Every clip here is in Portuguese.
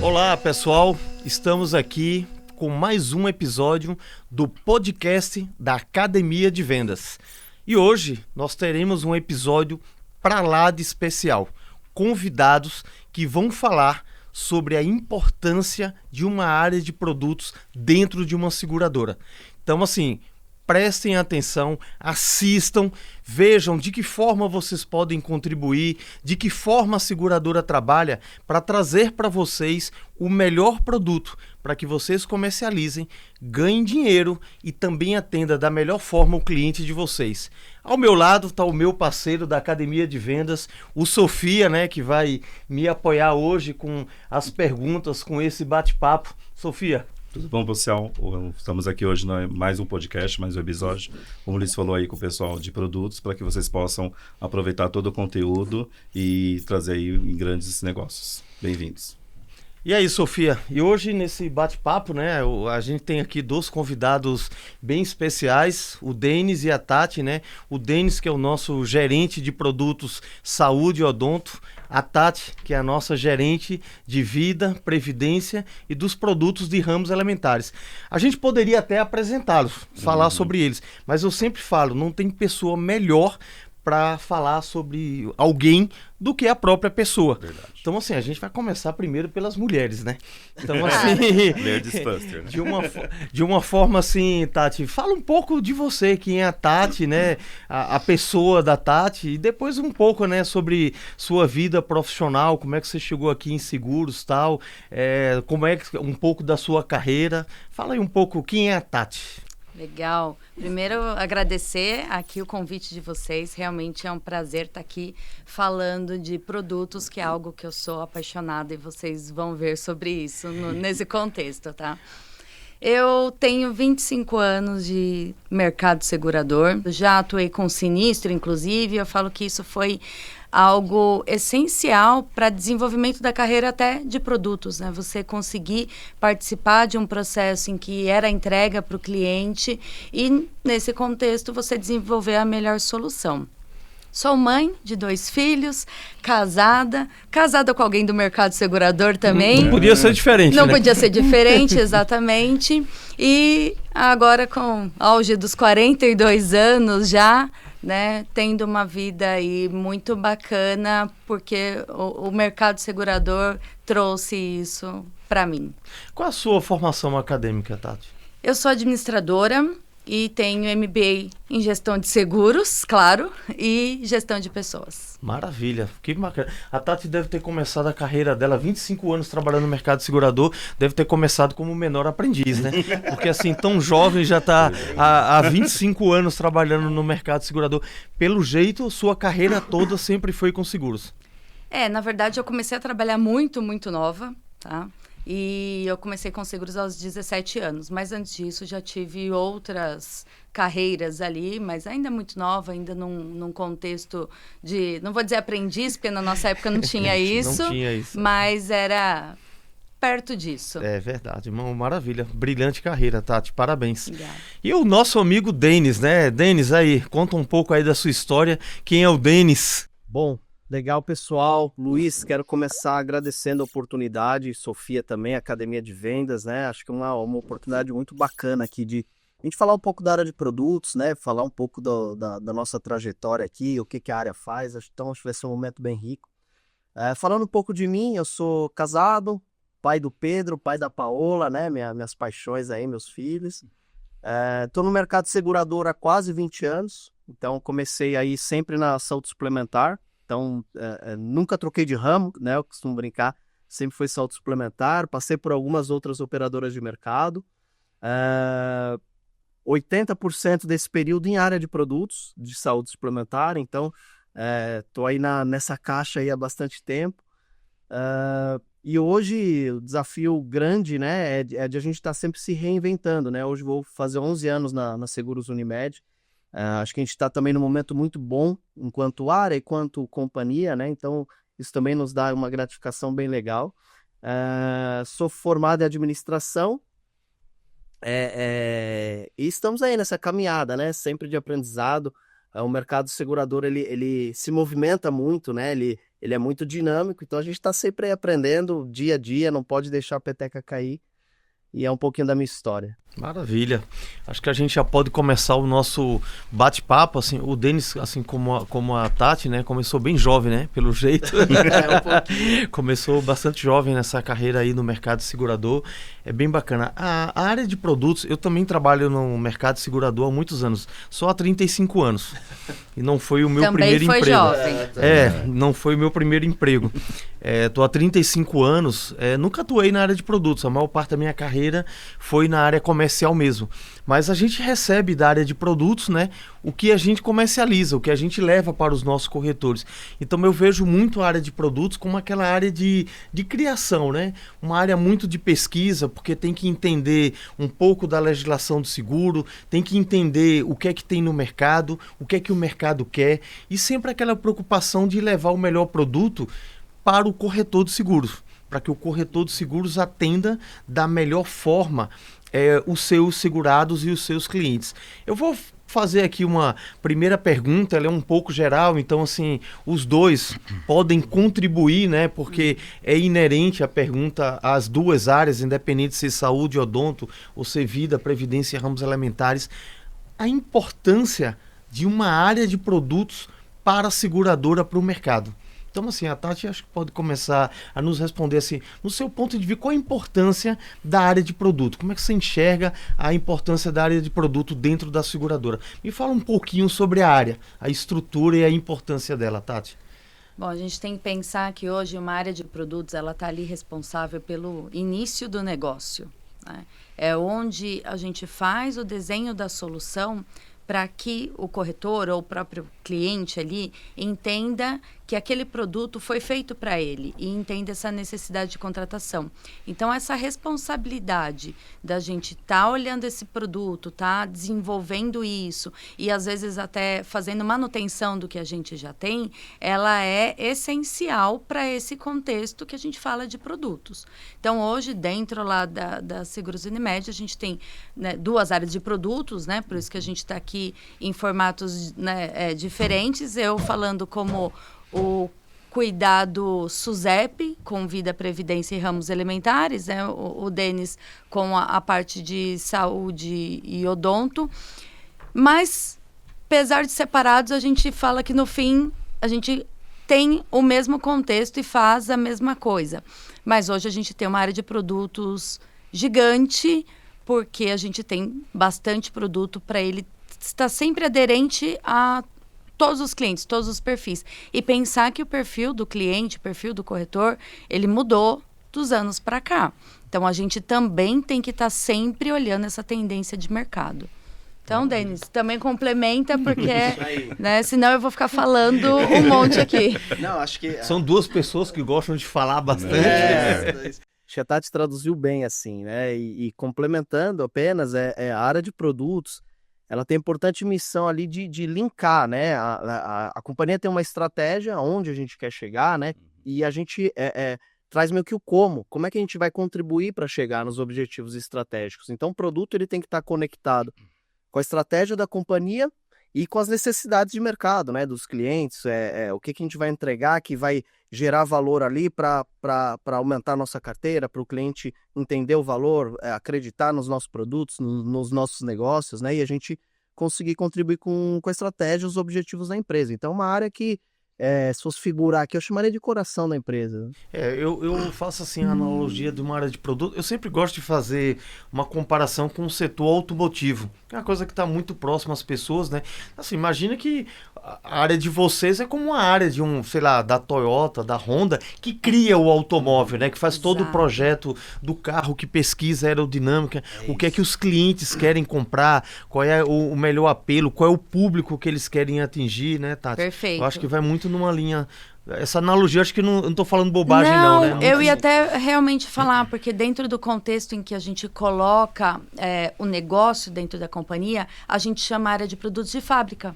Olá, pessoal. Estamos aqui com mais um episódio do podcast da Academia de Vendas. E hoje nós teremos um episódio para lá de especial. Convidados que vão falar sobre a importância de uma área de produtos dentro de uma seguradora. Então, assim, prestem atenção, assistam, vejam de que forma vocês podem contribuir, de que forma a seguradora trabalha para trazer para vocês o melhor produto, para que vocês comercializem, ganhem dinheiro e também atenda da melhor forma o cliente de vocês. Ao meu lado está o meu parceiro da Academia de Vendas, o Sofia, né, que vai me apoiar hoje com as perguntas, com esse bate-papo. Sofia. Tudo bom, pessoal? Estamos aqui hoje em mais um podcast, mais um episódio, como o Luiz falou aí com o pessoal de produtos, para que vocês possam aproveitar todo o conteúdo e trazer aí em grandes negócios. Bem-vindos. E aí, Sofia? E hoje nesse bate-papo, né, a gente tem aqui dois convidados bem especiais, o Denis e a Tati, né? O Denis, que é o nosso gerente de produtos saúde e odonto, a Tati, que é a nossa gerente de vida, previdência e dos produtos de ramos elementares. A gente poderia até apresentá-los, falar sobre eles, mas eu sempre falo, não tem pessoa melhor para falar sobre alguém do que a própria pessoa. Verdade. Então, assim, a gente vai começar primeiro pelas mulheres, né? Então, assim, Buster, né? de uma forma assim, Tati, fala um pouco de você, quem é a Tati, né? A pessoa da Tati, e depois um pouco, né, sobre sua vida profissional, como é que você chegou aqui em seguros, tal, como é que um pouco da sua carreira. Fala aí um pouco quem é a Tati. Legal. Primeiro, agradecer aqui o convite de vocês. Realmente é um prazer estar aqui falando de produtos, que é algo que eu sou apaixonada e vocês vão ver sobre isso nesse contexto, tá? Eu tenho 25 anos de mercado segurador. Já atuei com sinistro, inclusive. Eu falo que isso foi algo essencial para desenvolvimento da carreira até de produtos, né? Você conseguir participar de um processo em que era entrega para o cliente e, nesse contexto, você desenvolver a melhor solução. Sou mãe de 2 filhos, casada com alguém do mercado segurador também. Não podia ser diferente, Não né? podia ser diferente, exatamente. E agora, com auge dos 42 anos já, né, tendo uma vida aí muito bacana, porque o mercado segurador trouxe isso para mim. Qual a sua formação acadêmica, Tati? Eu sou administradora e tenho MBA em gestão de seguros, claro, e gestão de pessoas. Maravilha, que bacana. A Tati deve ter começado a carreira dela, 25 anos trabalhando no mercado segurador, deve ter começado como menor aprendiz, né? Porque assim, tão jovem, já está há 25 anos trabalhando no mercado segurador. Pelo jeito, sua carreira toda sempre foi com seguros. Na verdade, eu comecei a trabalhar muito, muito nova, tá? E eu comecei com seguros aos 17 anos, mas antes disso já tive outras carreiras ali, mas ainda muito nova, ainda num contexto de, não vou dizer aprendiz, porque na nossa época não tinha isso, Não tinha isso. Mas era perto disso. É verdade, maravilha, brilhante carreira, Tati, parabéns. Obrigada. E o nosso amigo Denis, né? Denis, aí, conta um pouco aí da sua história, quem é o Denis? Bom, legal, pessoal. Luiz, quero começar agradecendo a oportunidade, Sofia também, Academia de Vendas, né? Acho que é uma oportunidade muito bacana aqui de a gente falar um pouco da área de produtos, né? Falar um pouco da nossa trajetória aqui, o que a área faz. Então, acho que vai ser um momento bem rico. Falando um pouco de mim, eu sou casado, pai do Pedro, pai da Paola, né? Minhas paixões aí, meus filhos. Estou no mercado segurador há quase 20 anos, então comecei aí sempre na saúde suplementar. Então, nunca troquei de ramo, né? Eu costumo brincar, sempre foi saúde suplementar. Passei por algumas outras operadoras de mercado. 80% desse período em área de produtos de saúde suplementar. Então, estou aí nessa caixa aí há bastante tempo. E hoje o desafio grande, né, é de a gente estar sempre se reinventando, né? Hoje vou fazer 11 anos na Seguros Unimed. Acho que a gente está também num momento muito bom, enquanto área e quanto companhia, né? Então, isso também nos dá uma gratificação bem legal. Sou formado em administração e estamos aí nessa caminhada, né? Sempre de aprendizado. O mercado segurador, ele se movimenta muito, né? Ele ele é muito dinâmico, então a gente está sempre aí aprendendo dia a dia, não pode deixar a peteca cair. E é um pouquinho da minha história. Maravilha. Acho que a gente já pode começar o nosso bate-papo, assim, o Denis, assim como a Tati, né, começou bem jovem, né, pelo jeito. Começou bastante jovem nessa carreira aí no mercado segurador. É bem bacana. A área de produtos, eu também trabalho no mercado segurador há muitos anos, só há 35 anos. E não foi o meu primeiro emprego. Jovem. Não foi o meu primeiro emprego. Tô há 35 anos, nunca atuei na área de produtos, a maior parte da minha carreira foi na área comercial mesmo. Mas a gente recebe da área de produtos, né, o que a gente comercializa, o que a gente leva para os nossos corretores. Então eu vejo muito a área de produtos como aquela área de criação, né? Uma área muito de pesquisa, porque tem que entender um pouco da legislação do seguro, tem que entender o que é que tem no mercado, o que é que o mercado quer, e sempre aquela preocupação de levar o melhor produto para o corretor de seguros, para que o corretor de seguros atenda da melhor forma os seus segurados e os seus clientes. Eu vou fazer aqui uma primeira pergunta, ela é um pouco geral, então assim, os dois podem contribuir, né, porque é inerente a pergunta às duas áreas, independente de ser saúde, odonto, ou ser vida, previdência e ramos elementares, a importância de uma área de produtos para a seguradora, para o mercado. Então, assim, a Tati acho que pode começar a nos responder, assim, no seu ponto de vista, qual a importância da área de produto? Como é que você enxerga a importância da área de produto dentro da seguradora? Me fala um pouquinho sobre a área, a estrutura e a importância dela, Tati. Bom, a gente tem que pensar que hoje uma área de produtos, ela está ali responsável pelo início do negócio, né? É onde a gente faz o desenho da solução para que o corretor ou o próprio cliente ali entenda que aquele produto foi feito para ele e entenda essa necessidade de contratação. Então, essa responsabilidade da gente estar olhando esse produto, desenvolvendo isso e, às vezes, até fazendo manutenção do que a gente já tem, ela é essencial para esse contexto que a gente fala de produtos. Então, hoje, dentro lá da Seguros Unimed, a gente tem, né, duas áreas de produtos, né? Por isso que a gente está aqui em formatos, né, diferentes, eu falando como o cuidado SUSEP, com vida, previdência e ramos elementares, né? O Denis com a parte de saúde e odonto. Mas, apesar de separados, a gente fala que no fim a gente tem o mesmo contexto e faz a mesma coisa. Mas hoje a gente tem uma área de produtos gigante, porque a gente tem bastante produto para ele estar sempre aderente a todos os clientes, todos os perfis. E pensar que o perfil do cliente, o perfil do corretor, ele mudou dos anos para cá. Então, a gente também tem que estar sempre olhando essa tendência de mercado. Então, Denis, também complementa, porque, né, senão eu vou ficar falando um monte aqui. Não, acho que... São duas pessoas que gostam de falar bastante. Acho que a Tati traduziu bem, assim, né? E complementando apenas, a área de produtos, ela tem a importante missão ali de linkar, né? A companhia tem uma estratégia onde a gente quer chegar, né? E a gente traz meio que o como é que a gente vai contribuir para chegar nos objetivos estratégicos. Então, o produto ele tem que estar conectado com a estratégia da companhia e com as necessidades de mercado, né? Dos clientes, o que a gente vai entregar que vai gerar valor ali para aumentar a nossa carteira, para o cliente entender o valor, acreditar nos nossos produtos, nos nossos negócios, né? E a gente conseguir contribuir com a estratégia, os objetivos da empresa. Então, uma área que, se fosse figurar aqui, eu chamaria de coração da empresa. Eu faço assim a analogia de uma área de produto. Eu sempre gosto de fazer uma comparação com o setor automotivo, que é uma coisa que está muito próxima às pessoas, né? Assim, imagina que a área de vocês é como uma área de da Toyota, da Honda, que cria o automóvel, né? Que faz todo o projeto do carro, que pesquisa a aerodinâmica, o que é que os clientes querem comprar, qual é o melhor apelo, qual é o público que eles querem atingir, né, Tati? Perfeito. Eu acho que vai muito numa linha... Essa analogia, acho que eu não estou falando bobagem, não, né? Eu ia até realmente falar, porque dentro do contexto em que a gente coloca o negócio dentro da companhia, a gente chama a área de produtos de fábrica.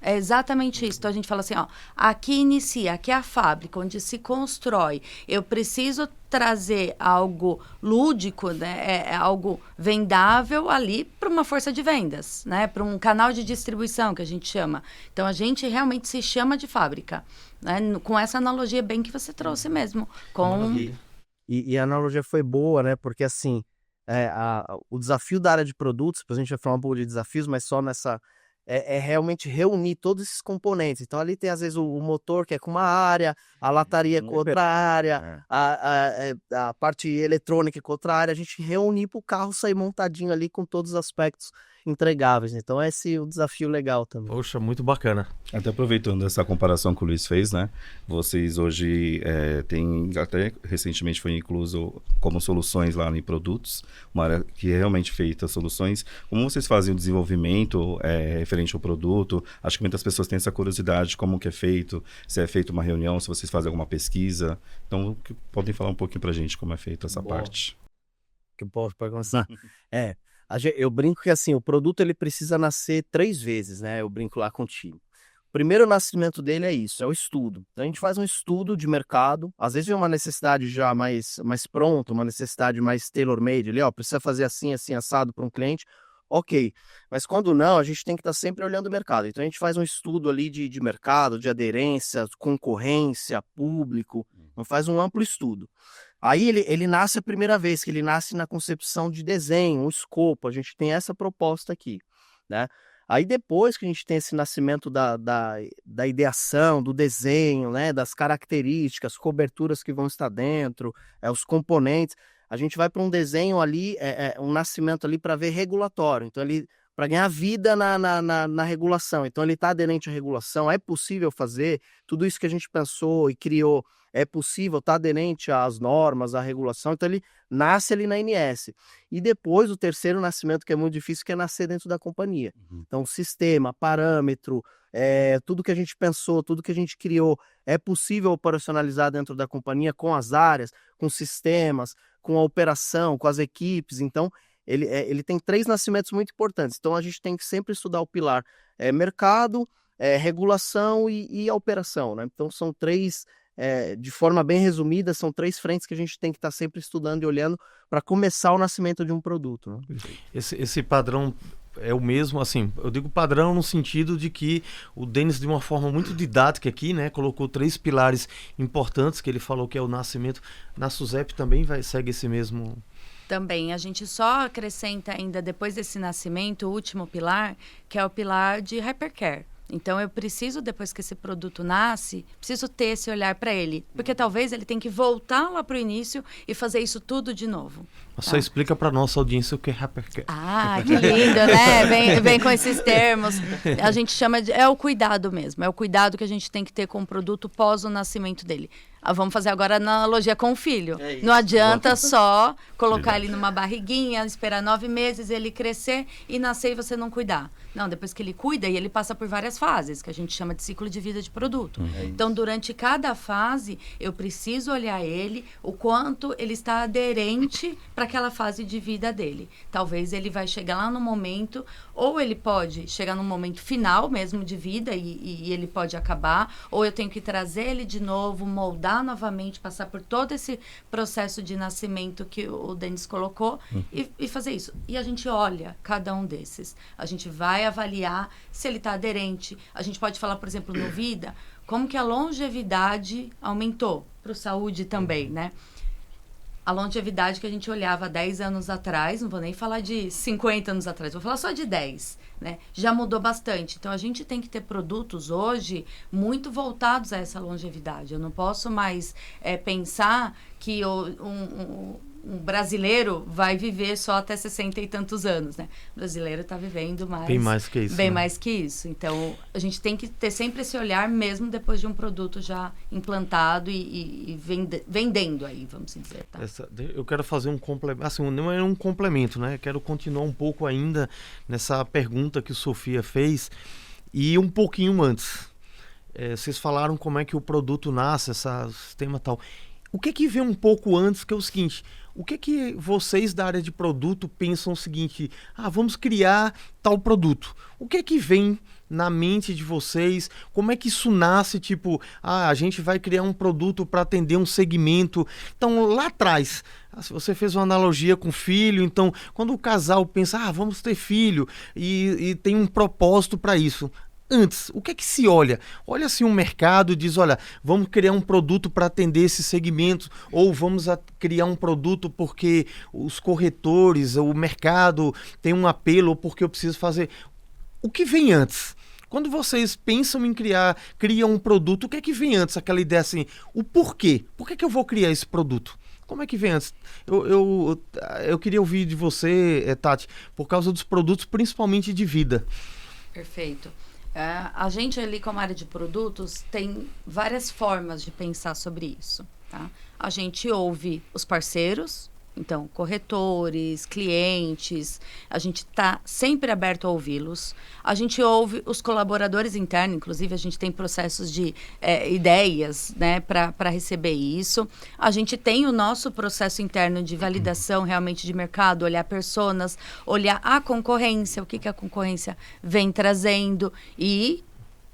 É exatamente isso. Então a gente fala assim, ó, aqui inicia, aqui é a fábrica, onde se constrói. Eu preciso trazer algo lúdico, né? É algo vendável ali para uma força de vendas, né? Para um canal de distribuição que a gente chama. Então a gente realmente se chama de fábrica, né? Com essa analogia bem que você trouxe mesmo. E a analogia foi boa, né? Porque assim, o desafio da área de produtos, depois a gente vai falar um pouco de desafios, mas só nessa... É realmente reunir todos esses componentes. Então ali tem às vezes o motor que é com uma área, a lataria com outra área, a parte eletrônica com outra área. A gente reunir para o carro sair montadinho ali com todos os aspectos entregáveis. Então esse é o desafio legal também. Poxa, muito bacana. Até aproveitando essa comparação que o Luiz fez, né? Vocês hoje têm, até recentemente foi incluso como soluções lá em produtos, uma área que é realmente feita soluções. Como vocês fazem o desenvolvimento referente ao produto? Acho que muitas pessoas têm essa curiosidade de como que é feito, se é feita uma reunião, se vocês fazem alguma pesquisa. Então, podem falar um pouquinho pra gente como é feita essa parte. Que posso para começar? Eu brinco que assim, o produto ele precisa nascer 3 vezes, né? Eu brinco lá contigo. O primeiro nascimento dele é isso, é o estudo. Então a gente faz um estudo de mercado, às vezes vem uma necessidade já mais pronta, uma necessidade mais tailor-made ali, precisa fazer assim, assim, assado para um cliente, ok. Mas quando não, a gente tem que estar sempre olhando o mercado. Então a gente faz um estudo ali de mercado, de aderência, concorrência, público, faz um amplo estudo. Aí ele nasce a primeira vez, que ele nasce na concepção de desenho, um escopo, a gente tem essa proposta aqui, né? Aí depois que a gente tem esse nascimento da ideação, do desenho, né, das características, coberturas que vão estar dentro, os componentes, a gente vai para um desenho ali, um nascimento ali para ver regulatório, então ele para ganhar vida na regulação, então ele está aderente à regulação, é possível fazer, tudo isso que a gente pensou e criou, é possível, está aderente às normas, à regulação, então ele nasce ali na ANS. E depois o terceiro nascimento, que é muito difícil, que é nascer dentro da companhia. Então sistema, parâmetro, tudo que a gente pensou, tudo que a gente criou, é possível operacionalizar dentro da companhia com as áreas, com sistemas, com a operação, com as equipes. Então ele tem 3 nascimentos muito importantes. Então a gente tem que sempre estudar o pilar mercado, regulação e a operação, né? Então são 3... de forma bem resumida, são 3 frentes que a gente tem que estar sempre estudando e olhando para começar o nascimento de um produto, né? Esse padrão é o mesmo, assim, eu digo padrão no sentido de que o Denis, de uma forma muito didática aqui, né, colocou 3 pilares importantes que ele falou que é o nascimento. Na SUSEP também segue esse mesmo... Também, a gente só acrescenta ainda depois desse nascimento o último pilar, que é o pilar de hypercare. Então, eu preciso, depois que esse produto nasce, preciso ter esse olhar para ele. Porque talvez ele tenha que voltar lá para o início e fazer isso tudo de novo. Só explica para nossa audiência o que é hypercare. Ah, que lindo, né? Vem com esses termos. A gente chama de... É o cuidado mesmo. É o cuidado que a gente tem que ter com o produto pós o nascimento dele. Vamos fazer agora a analogia com o filho. Não adianta só colocar ele numa barriguinha, esperar 9 meses, ele crescer e nascer e você não cuidar. Não, depois que ele cuida, e ele passa por várias fases, que a gente chama de ciclo de vida de produto. Então, durante cada fase, eu preciso olhar ele, o quanto ele está aderente para aquela fase de vida dele. Talvez ele vai chegar lá no momento, ou ele pode chegar num momento final mesmo de vida e ele pode acabar, ou eu tenho que trazer ele de novo, moldar novamente, passar por todo esse processo de nascimento que o Denis colocou e fazer isso. E a gente olha cada um desses. A gente vai avaliar se ele está aderente. A gente pode falar, por exemplo, no Vida, como que a longevidade aumentou para o saúde também, né? A longevidade que a gente olhava 10 anos atrás, não vou nem falar de 50 anos atrás, vou falar só de 10, né? Já mudou bastante. Então, a gente tem que ter produtos hoje muito voltados a essa longevidade. Eu não posso mais pensar que um brasileiro vai viver só até 60 e tantos anos, né? O brasileiro está vivendo mais... Bem mais que isso. Bem mais que isso. Então, a gente tem que ter sempre esse olhar, mesmo depois de um produto já implantado e vendendo aí, vamos dizer. Tá? Eu quero fazer um complemento, assim, não é um complemento, né? Eu quero continuar um pouco ainda nessa pergunta que o Sofia fez e um pouquinho antes. Vocês falaram como é que o produto nasce, esse sistema tal. O que vem um pouco antes, que é o seguinte... O que vocês da área de produto pensam o seguinte, vamos criar tal produto. O que vem na mente de vocês? Como é que isso nasce? Tipo, a gente vai criar um produto para atender um segmento. Então, lá atrás, se você fez uma analogia com filho, então, quando o casal pensa, vamos ter filho, e tem um propósito para isso. Antes, o que é que se olha? Olha-se um mercado e diz, olha, vamos criar um produto para atender esse segmento, ou vamos criar um produto porque os corretores, o mercado tem um apelo, ou porque eu preciso fazer. O que vem antes? Quando vocês pensam em criam um produto, o que é que vem antes? Aquela ideia assim, o porquê? Por que eu vou criar esse produto? Como é que vem antes? Eu queria ouvir de você, Tati, por causa dos produtos, principalmente de vida. Perfeito. A gente ali, como área de produtos, tem várias formas de pensar sobre isso, tá? A gente ouve os parceiros, então, corretores, clientes, a gente está sempre aberto a ouvi-los. A gente ouve os colaboradores internos, inclusive a gente tem processos de ideias, né, para receber isso. A gente tem o nosso processo interno de validação realmente de mercado, olhar personas, olhar a concorrência, o que a concorrência vem trazendo e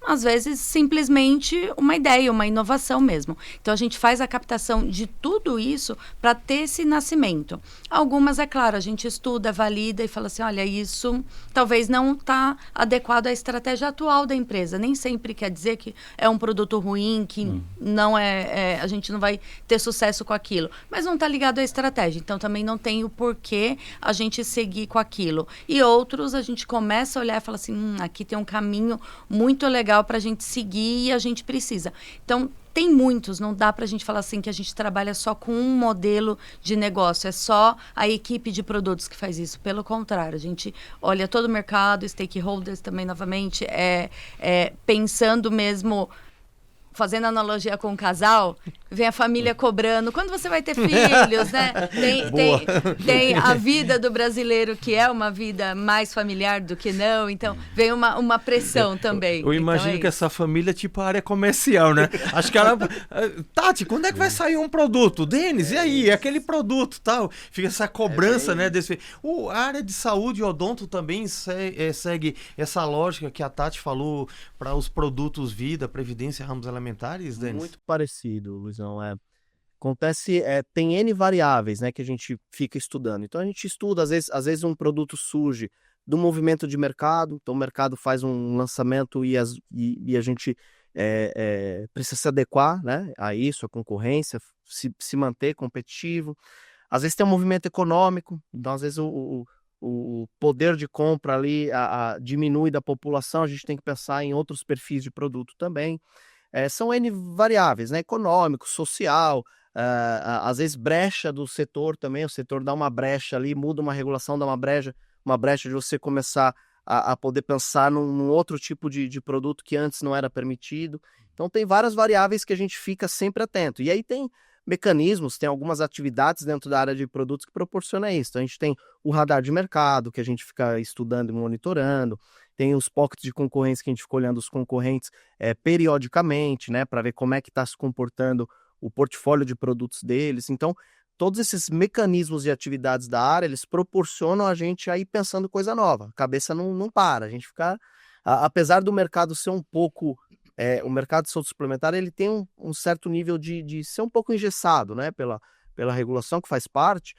às vezes, simplesmente uma ideia, uma inovação mesmo. Então, a gente faz a captação de tudo isso para ter esse nascimento. Algumas, é claro, a gente estuda, valida e fala assim, olha, isso talvez não está adequado à estratégia atual da empresa. Nem sempre quer dizer que é um produto ruim, que não a gente não vai ter sucesso com aquilo. Mas não está ligado à estratégia. Então, também não tem o porquê a gente seguir com aquilo. E outros, a gente começa a olhar e fala assim, aqui tem um caminho muito legal para a gente seguir e a gente precisa. Então, tem muitos, não dá para a gente falar assim que a gente trabalha só com um modelo de negócio, é só a equipe de produtos que faz isso. Pelo contrário, a gente olha todo o mercado, stakeholders também, novamente, pensando mesmo, fazendo analogia com o casal, vem a família cobrando, quando você vai ter filhos, né? Tem a vida do brasileiro, que é uma vida mais familiar do que não, então vem uma pressão também. Eu imagino que essa família é tipo a área comercial, né? Acho que ela... Tati, quando é que vai sair um produto? Denis, e aí? Aquele produto, tal. Fica essa cobrança, né? A área de saúde, odonto também segue essa lógica que a Tati falou para os produtos vida, previdência, ramos elementares, Denis? Muito parecido, Luizão. Acontece, tem N variáveis, né, que a gente fica estudando. Então a gente estuda, às vezes um produto surge do movimento de mercado, então o mercado faz um lançamento e a gente precisa se adequar, né, a isso, a concorrência, se manter competitivo. Às vezes tem um movimento econômico, então às vezes o poder de compra ali diminui da população, a gente tem que pensar em outros perfis de produto também. São N variáveis, né? Econômico, social, às vezes brecha do setor também, o setor dá uma brecha ali, muda uma regulação, dá uma brecha de você começar a poder pensar num outro tipo de produto que antes não era permitido. Então tem várias variáveis que a gente fica sempre atento. E aí tem mecanismos, tem algumas atividades dentro da área de produtos que proporcionam isso. Então a gente tem o radar de mercado, que a gente fica estudando e monitorando, tem os pockets de concorrência que a gente fica olhando os concorrentes periodicamente, né, para ver como é que está se comportando o portfólio de produtos deles. Então, todos esses mecanismos e atividades da área, eles proporcionam a gente a ir pensando coisa nova. A cabeça não para, a gente fica... Apesar do mercado ser um pouco... o mercado de saúde suplementar, ele tem um certo nível de ser um pouco engessado, né, pela regulação que faz parte,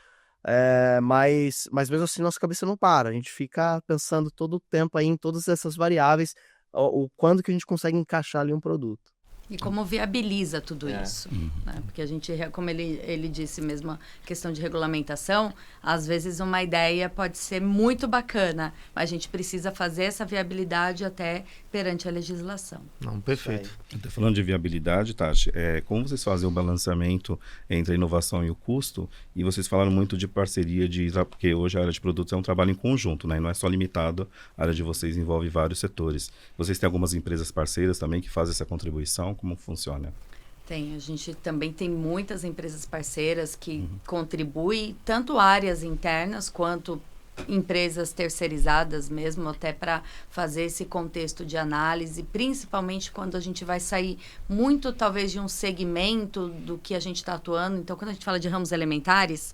mas mesmo assim nossa cabeça não para, a gente fica pensando todo o tempo aí em todas essas variáveis, o quando que a gente consegue encaixar ali um produto. E como viabiliza tudo isso, né? Porque a gente, como ele disse mesmo, a questão de regulamentação, às vezes uma ideia pode ser muito bacana, mas a gente precisa fazer essa viabilidade até perante a legislação. Não, perfeito. Falando de viabilidade, Tati, como vocês fazem o balanceamento entre a inovação e o custo? E vocês falaram muito de parceria, porque hoje a área de produtos é um trabalho em conjunto, né? E não é só limitado, a área de vocês envolve vários setores. Vocês têm algumas empresas parceiras também que fazem essa contribuição? Como funciona? A gente também tem muitas empresas parceiras que contribuem, tanto áreas internas quanto empresas terceirizadas mesmo, até para fazer esse contexto de análise, principalmente quando a gente vai sair muito, talvez, de um segmento do que a gente está atuando. Então, quando a gente fala de ramos elementares,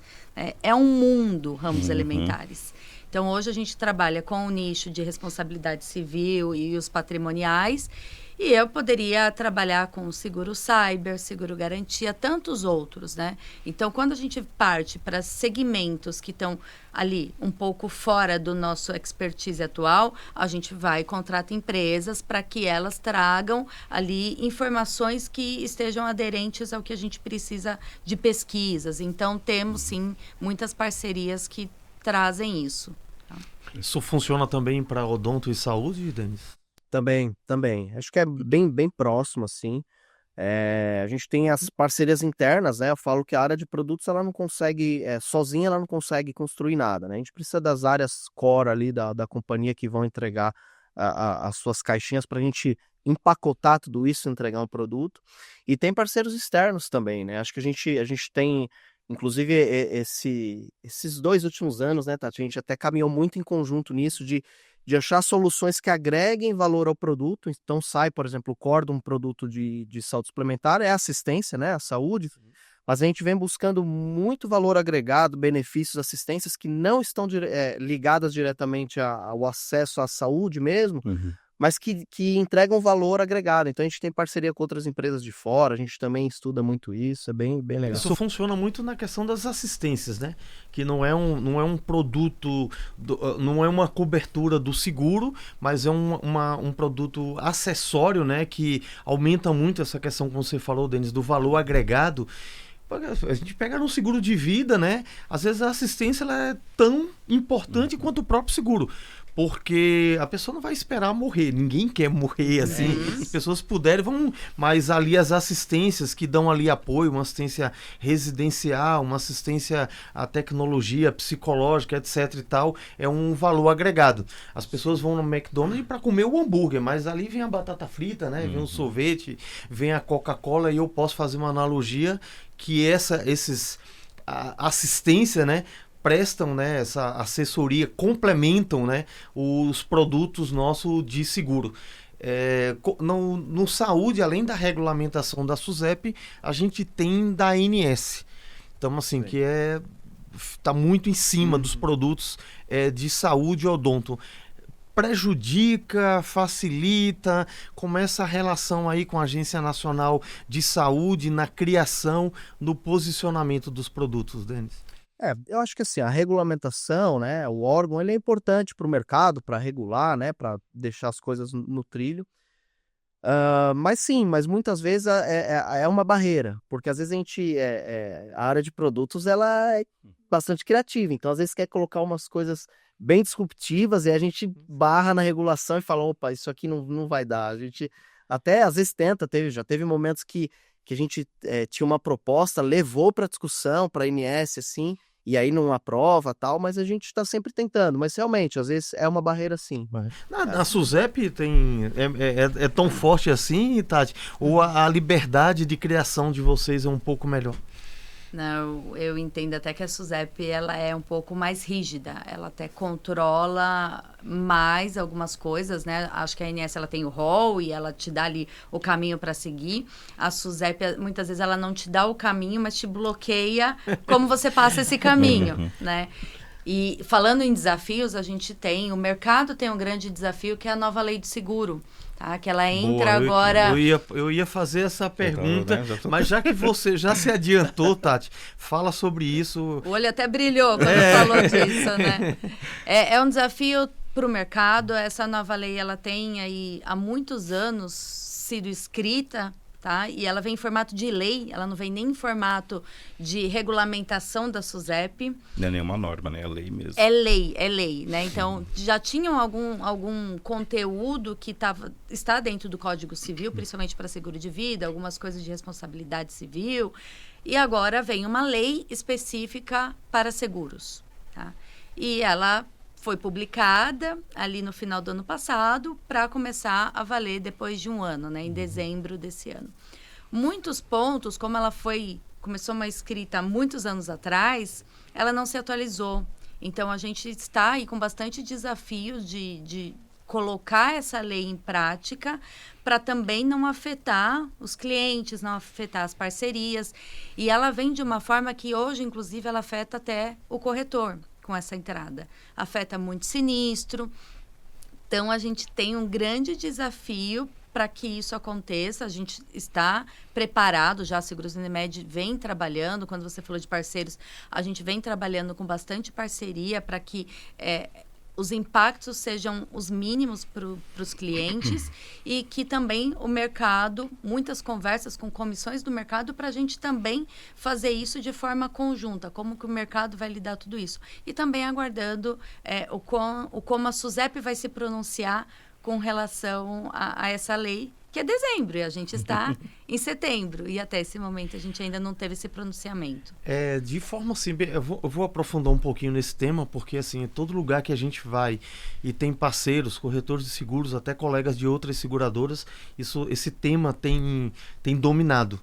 é um mundo ramos elementares. Então, hoje a gente trabalha com o nicho de responsabilidade civil e os patrimoniais, e eu poderia trabalhar com seguro cyber, seguro garantia, tantos outros, né? Então, quando a gente parte para segmentos que estão ali um pouco fora do nosso expertise atual, a gente vai e contrata empresas para que elas tragam ali informações que estejam aderentes ao que a gente precisa de pesquisas. Então, temos, sim, muitas parcerias que trazem isso. Tá? Isso funciona também para odonto e saúde, Denis? Também. Acho que é bem próximo, assim. A gente tem as parcerias internas, né? Eu falo que a área de produtos, ela não consegue, sozinha ela não consegue construir nada, né? A gente precisa das áreas core ali da companhia que vão entregar as suas caixinhas para a gente empacotar tudo isso, entregar um produto. E tem parceiros externos também, né? Acho que a gente tem, inclusive, esses 2 últimos anos, né, Tati? A gente até caminhou muito em conjunto nisso de achar soluções que agreguem valor ao produto. Então sai, por exemplo, o core de um produto de saúde suplementar, é a assistência, né, a saúde, mas a gente vem buscando muito valor agregado, benefícios, assistências que não estão ligadas diretamente ao acesso à saúde mesmo, mas que entregam valor agregado. Então a gente tem parceria com outras empresas de fora, a gente também estuda muito isso, é bem legal. Isso funciona muito na questão das assistências, né? Que não é um produto, não é uma cobertura do seguro, mas é um produto acessório, né? Que aumenta muito essa questão, como você falou, Denis, do valor agregado. A gente pega no seguro de vida, né? Às vezes a assistência ela é tão importante quanto o próprio seguro. Porque a pessoa não vai esperar morrer, ninguém quer morrer assim. As pessoas puderem, vão. Mas ali as assistências que dão ali apoio, uma assistência residencial, uma assistência à tecnologia psicológica, etc e tal, é um valor agregado. As pessoas vão no McDonald's para comer o hambúrguer, mas ali vem a batata frita, né? Vem o sorvete, vem a Coca-Cola, e eu posso fazer uma analogia que a assistência, né? Prestam, né, essa assessoria, complementam, né, os produtos nossos de seguro. No saúde, além da regulamentação da SUSEP, a gente tem da ANS. Então, assim, que está muito em cima dos produtos de saúde odonto. Prejudica, facilita, começa a relação aí com a Agência Nacional de Saúde na criação, no posicionamento dos produtos, Denis? Eu acho que assim, a regulamentação, né, o órgão, ele é importante para o mercado, para regular, né, para deixar as coisas no trilho. Mas muitas vezes é uma barreira, porque às vezes a área de produtos, ela é bastante criativa, então às vezes quer colocar umas coisas bem disruptivas e a gente barra na regulação e fala, opa, isso aqui não vai dar. A gente até às vezes já teve momentos que a gente tinha uma proposta, levou para discussão, para a ANS, assim, e aí não aprova tal, mas a gente está sempre tentando. Mas realmente, às vezes é uma barreira sim. A SUSEP é tão forte assim, Tati? Ou a liberdade de criação de vocês é um pouco melhor? Não, eu entendo até que a SUSEP ela é um pouco mais rígida, ela até controla mais algumas coisas, né? Acho que a ANS ela tem o rol e ela te dá ali o caminho para seguir. A SUSEP, muitas vezes, ela não te dá o caminho, mas te bloqueia como você passa esse caminho, né? E falando em desafios, o mercado tem um grande desafio que é a nova lei de seguro. Tá, que ela entra agora... Eu ia fazer essa pergunta, mas já que você já se adiantou, Tati, fala sobre isso. O olho até brilhou quando falou disso, né? É um desafio para o mercado. Essa nova lei, ela tem aí há muitos anos sido escrita, tá? E ela vem em formato de lei, ela não vem nem em formato de regulamentação da SUSEP. Não é nenhuma norma, né? É lei mesmo. É lei, né? Então, já tinham algum conteúdo que está dentro do Código Civil, principalmente para seguro de vida, algumas coisas de responsabilidade civil, e agora vem uma lei específica para seguros, tá? E ela foi publicada ali no final do ano passado para começar a valer depois de um ano, né, em dezembro desse ano. Muitos pontos, como ela começou uma escrita há muitos anos atrás, ela não se atualizou. Então, a gente está aí com bastante desafios de colocar essa lei em prática para também não afetar os clientes, não afetar as parcerias. E ela vem de uma forma que hoje, inclusive, ela afeta até o corretor. com essa entrada. Afeta muito sinistro. Então, a gente tem um grande desafio para que isso aconteça. A gente está preparado já, a Seguros Unimed vem trabalhando. Quando você falou de parceiros, a gente vem trabalhando com bastante parceria para que os impactos sejam os mínimos para os clientes e que também o mercado, muitas conversas com comissões do mercado para a gente também fazer isso de forma conjunta, como que o mercado vai lidar tudo isso. E também aguardando como a SUSEP vai se pronunciar com relação a essa lei, que é dezembro, e a gente está em setembro, e até esse momento a gente ainda não teve esse pronunciamento. De forma assim, eu vou aprofundar um pouquinho nesse tema, porque assim, todo lugar que a gente vai e tem parceiros, corretores de seguros, até colegas de outras seguradoras, esse tema tem dominado.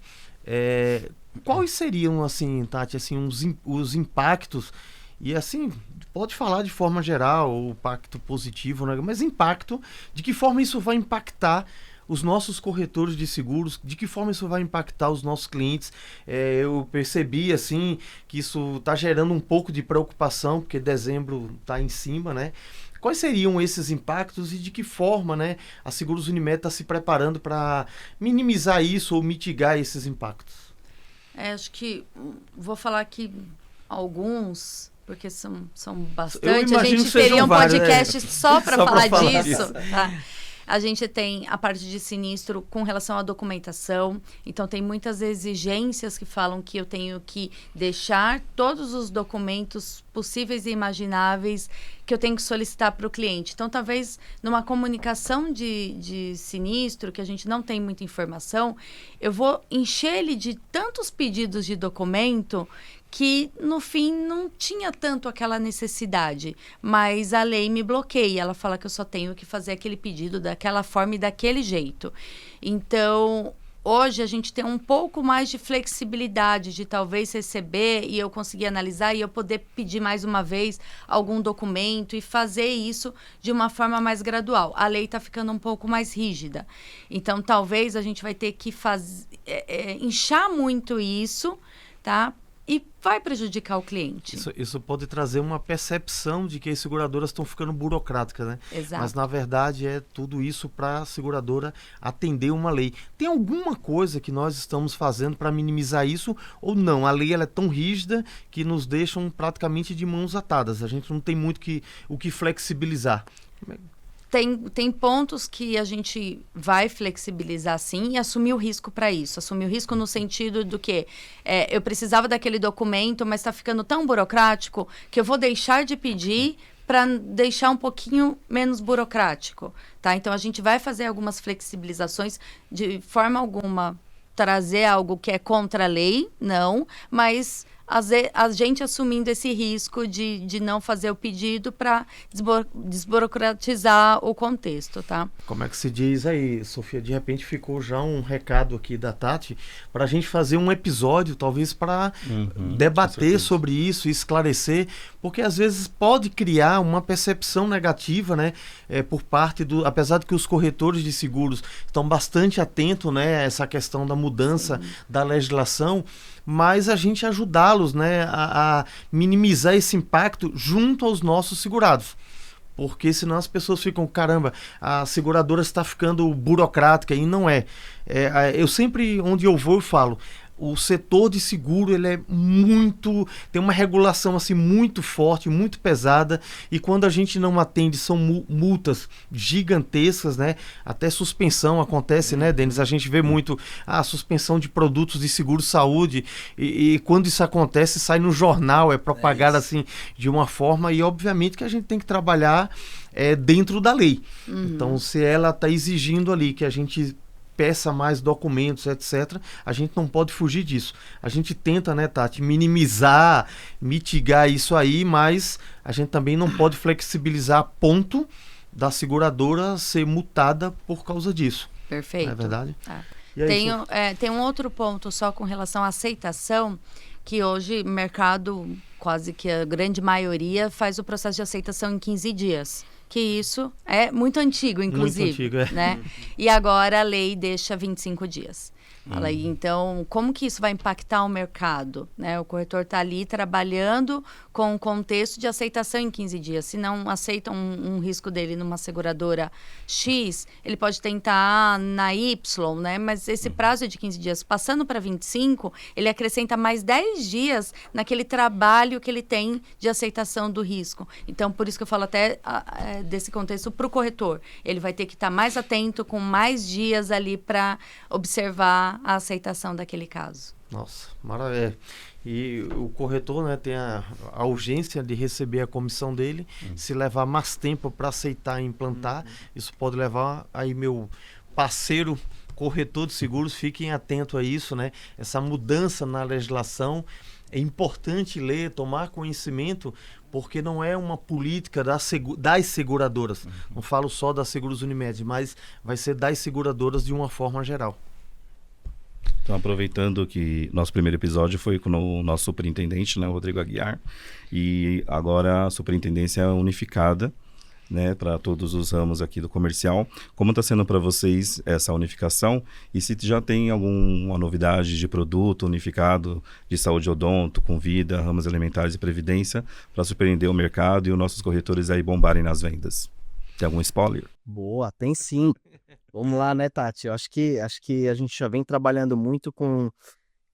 Quais seriam, assim, Tati, assim, os impactos, e assim, pode falar de forma geral, o impacto positivo, né? Mas impacto, de que forma isso vai impactar os nossos corretores de seguros, de que forma isso vai impactar os nossos clientes? Eu percebi, assim, que isso está gerando um pouco de preocupação, porque dezembro está em cima, né? Quais seriam esses impactos e de que forma, né, a Seguros Unimed está se preparando para minimizar isso ou mitigar esses impactos? Acho que vou falar aqui alguns, porque são bastante. A gente teria um podcast só para falar disso. Tá? A gente tem a parte de sinistro com relação à documentação. Então, tem muitas exigências que falam que eu tenho que deixar todos os documentos possíveis e imagináveis que eu tenho que solicitar para o cliente. Então, talvez, numa comunicação de sinistro, que a gente não tem muita informação, eu vou encher ele de tantos pedidos de documento que, no fim, não tinha tanto aquela necessidade. Mas a lei me bloqueia. Ela fala que eu só tenho que fazer aquele pedido daquela forma e daquele jeito. Então, hoje, a gente tem um pouco mais de flexibilidade de talvez receber e eu conseguir analisar e eu poder pedir mais uma vez algum documento e fazer isso de uma forma mais gradual. A lei está ficando um pouco mais rígida. Então, talvez a gente vai ter que inchar muito isso, tá? E vai prejudicar o cliente. Isso pode trazer uma percepção de que as seguradoras estão ficando burocráticas, né? Exato. Mas, na verdade, é tudo isso para a seguradora atender uma lei. Tem alguma coisa que nós estamos fazendo para minimizar isso ou não? A lei ela é tão rígida que nos deixam praticamente de mãos atadas. A gente não tem muito o que flexibilizar. Tem pontos que a gente vai flexibilizar sim e assumir o risco para isso. Assumir o risco no sentido do que eu precisava daquele documento, mas está ficando tão burocrático que eu vou deixar de pedir para deixar um pouquinho menos burocrático. Tá? Então, a gente vai fazer algumas flexibilizações de forma alguma trazer algo que é contra a lei, não, mas a gente assumindo esse risco de não fazer o pedido para desburocratizar o contexto, tá? Como é que se diz aí, Sofia? De repente ficou já um recado aqui da Tati para a gente fazer um episódio, talvez para debater sobre isso, esclarecer, porque às vezes pode criar uma percepção negativa, né? Por parte apesar de que os corretores de seguros estão bastante atentos, né, a essa questão da mudança da legislação, mas a gente ajudá-los, né, a minimizar esse impacto junto aos nossos segurados. Porque senão as pessoas ficam, caramba, a seguradora está ficando burocrática, e não é. Eu sempre, onde eu vou, eu falo, o setor de seguro, ele é tem uma regulação assim muito forte, muito pesada, e quando a gente não atende são multas gigantescas, né? Até suspensão acontece, né, Denis? A gente vê muito a suspensão de produtos de seguro-saúde, e quando isso acontece sai no jornal, é propagado assim de uma forma, e obviamente que a gente tem que trabalhar dentro da lei. Então, se ela está exigindo ali que a gente peça mais documentos, etc., a gente não pode fugir disso. A gente tenta, né, Tati, mitigar isso aí, mas a gente também não pode flexibilizar a ponto da seguradora ser multada por causa disso. Perfeito. Não é verdade? E aí, tem um outro ponto só com relação à aceitação, que hoje o mercado, quase que a grande maioria, faz o processo de aceitação em 15 dias. que isso é muito antigo, inclusive. Muito antigo, é. Né? E agora a lei deixa 25 dias. Fala aí, então, como que isso vai impactar o mercado? Né? O corretor está ali trabalhando com o contexto de aceitação em 15 dias. Se não aceitam um risco dele numa seguradora X, ele pode tentar na Y, né? Mas esse prazo é de 15 dias. Passando para 25, ele acrescenta mais 10 dias naquele trabalho que ele tem de aceitação do risco. Então, por isso que eu falo até desse contexto para o corretor. Ele vai ter que estar mais atento, com mais dias ali para observar a aceitação daquele caso. Nossa, maravilha. E o corretor, né, tem a urgência de receber a comissão dele. Se levar mais tempo para aceitar e implantar, isso pode levar aí meu parceiro corretor de seguros, fiquem atentos a isso, né? Essa mudança na legislação é importante ler, tomar conhecimento, porque não é uma política das seguradoras. Não falo só das Seguros Unimed, mas vai ser das seguradoras de uma forma geral. Então, aproveitando que nosso primeiro episódio foi com o nosso superintendente, né, o Rodrigo Aguiar, e agora a superintendência é unificada, né, para todos os ramos aqui do comercial. Como está sendo para vocês essa unificação? E se já tem alguma novidade de produto unificado de saúde odonto, com vida, ramos alimentares e previdência, para surpreender o mercado e os nossos corretores aí bombarem nas vendas? Tem algum spoiler? Boa, tem sim. Vamos lá, né, Tati? Eu acho que a gente já vem trabalhando muito com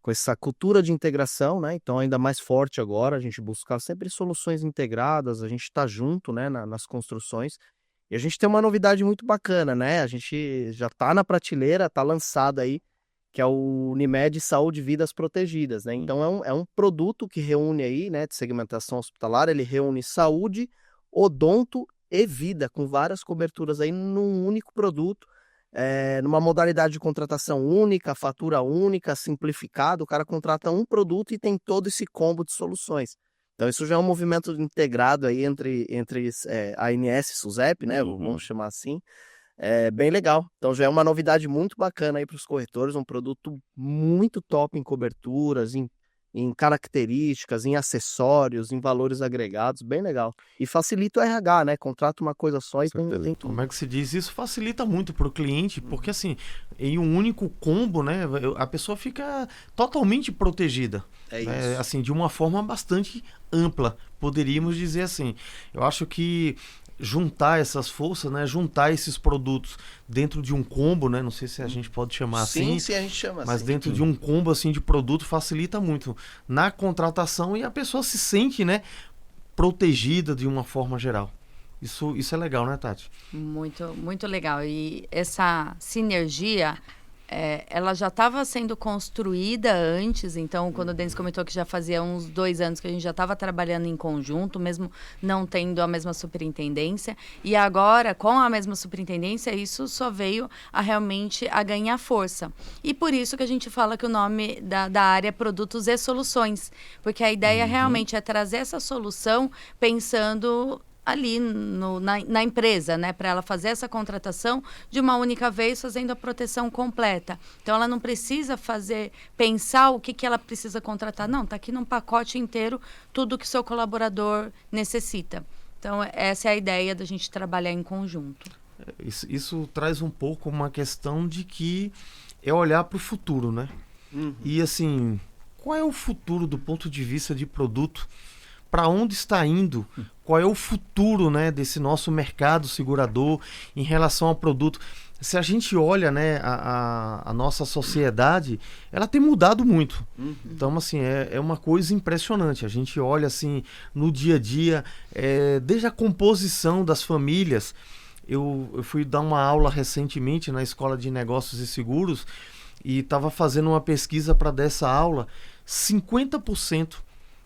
essa cultura de integração, né? Então, ainda mais forte agora, a gente buscar sempre soluções integradas, a gente está junto, né, nas construções. E a gente tem uma novidade muito bacana, né? A gente já está na prateleira, está lançado aí, que é o Unimed Saúde e Vidas Protegidas, né? Então, é um produto que reúne aí, né, de segmentação hospitalar, ele reúne saúde, odonto e vida, com várias coberturas aí num único produto. Numa modalidade de contratação única, fatura única, simplificado, o cara contrata um produto e tem todo esse combo de soluções. Então isso já é um movimento integrado aí entre ANS e SUSEP, né? Vamos chamar assim. Bem legal. Então já é uma novidade muito bacana aí para os corretores, um produto muito top em coberturas, em características, em acessórios, em valores agregados, bem legal. E facilita o RH, né? Contrata uma coisa só e tem tudo. Como é que se diz? Isso facilita muito para o cliente, porque assim, em um único combo, né, a pessoa fica totalmente protegida. É isso. Assim, de uma forma bastante ampla, poderíamos dizer assim. Eu acho que juntar essas forças, né, juntar esses produtos dentro de um combo, né, não sei se a gente pode chamar assim. Sim, a gente chama mas assim. dentro de um combo assim de produto facilita muito na contratação e a pessoa se sente, né, protegida de uma forma geral. Isso é legal, né, Tati? Muito, muito legal. E essa sinergia, ela já estava sendo construída antes. Então, quando o Denis comentou que já fazia uns 2 anos que a gente já estava trabalhando em conjunto, mesmo não tendo a mesma superintendência. E agora, com a mesma superintendência, isso só veio realmente a ganhar força. E por isso que a gente fala que o nome da área é Produtos e Soluções. Porque a ideia realmente é trazer essa solução pensando ali na empresa, né, para ela fazer essa contratação de uma única vez, fazendo a proteção completa. Então, ela não precisa pensar o que ela precisa contratar. Não, está aqui num pacote inteiro tudo que o seu colaborador necessita. Então, essa é a ideia da gente trabalhar em conjunto. Isso traz um pouco uma questão de que é olhar para o futuro, né? E assim, qual é o futuro do ponto de vista de produto? Para onde está indo? Qual é o futuro, né, desse nosso mercado segurador em relação ao produto? Se a gente olha, né, a nossa sociedade, ela tem mudado muito. Então, assim, é uma coisa impressionante. A gente olha, assim, no dia a dia, desde a composição das famílias. Eu fui dar uma aula recentemente na Escola de Negócios e Seguros e estava fazendo uma pesquisa para dessa aula. 50%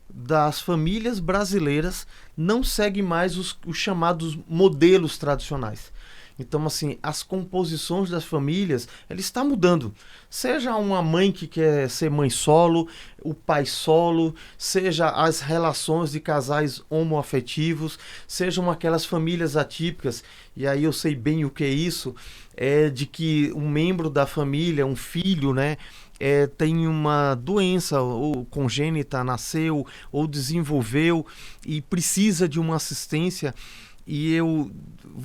das famílias brasileiras não seguem mais os chamados modelos tradicionais. Então, assim, as composições das famílias, ela está mudando. Seja uma mãe que quer ser mãe solo, o pai solo, seja as relações de casais homoafetivos, sejam aquelas famílias atípicas, e aí eu sei bem o que é isso, de que um membro da família, um filho, né, tem uma doença ou congênita, nasceu ou desenvolveu e precisa de uma assistência. E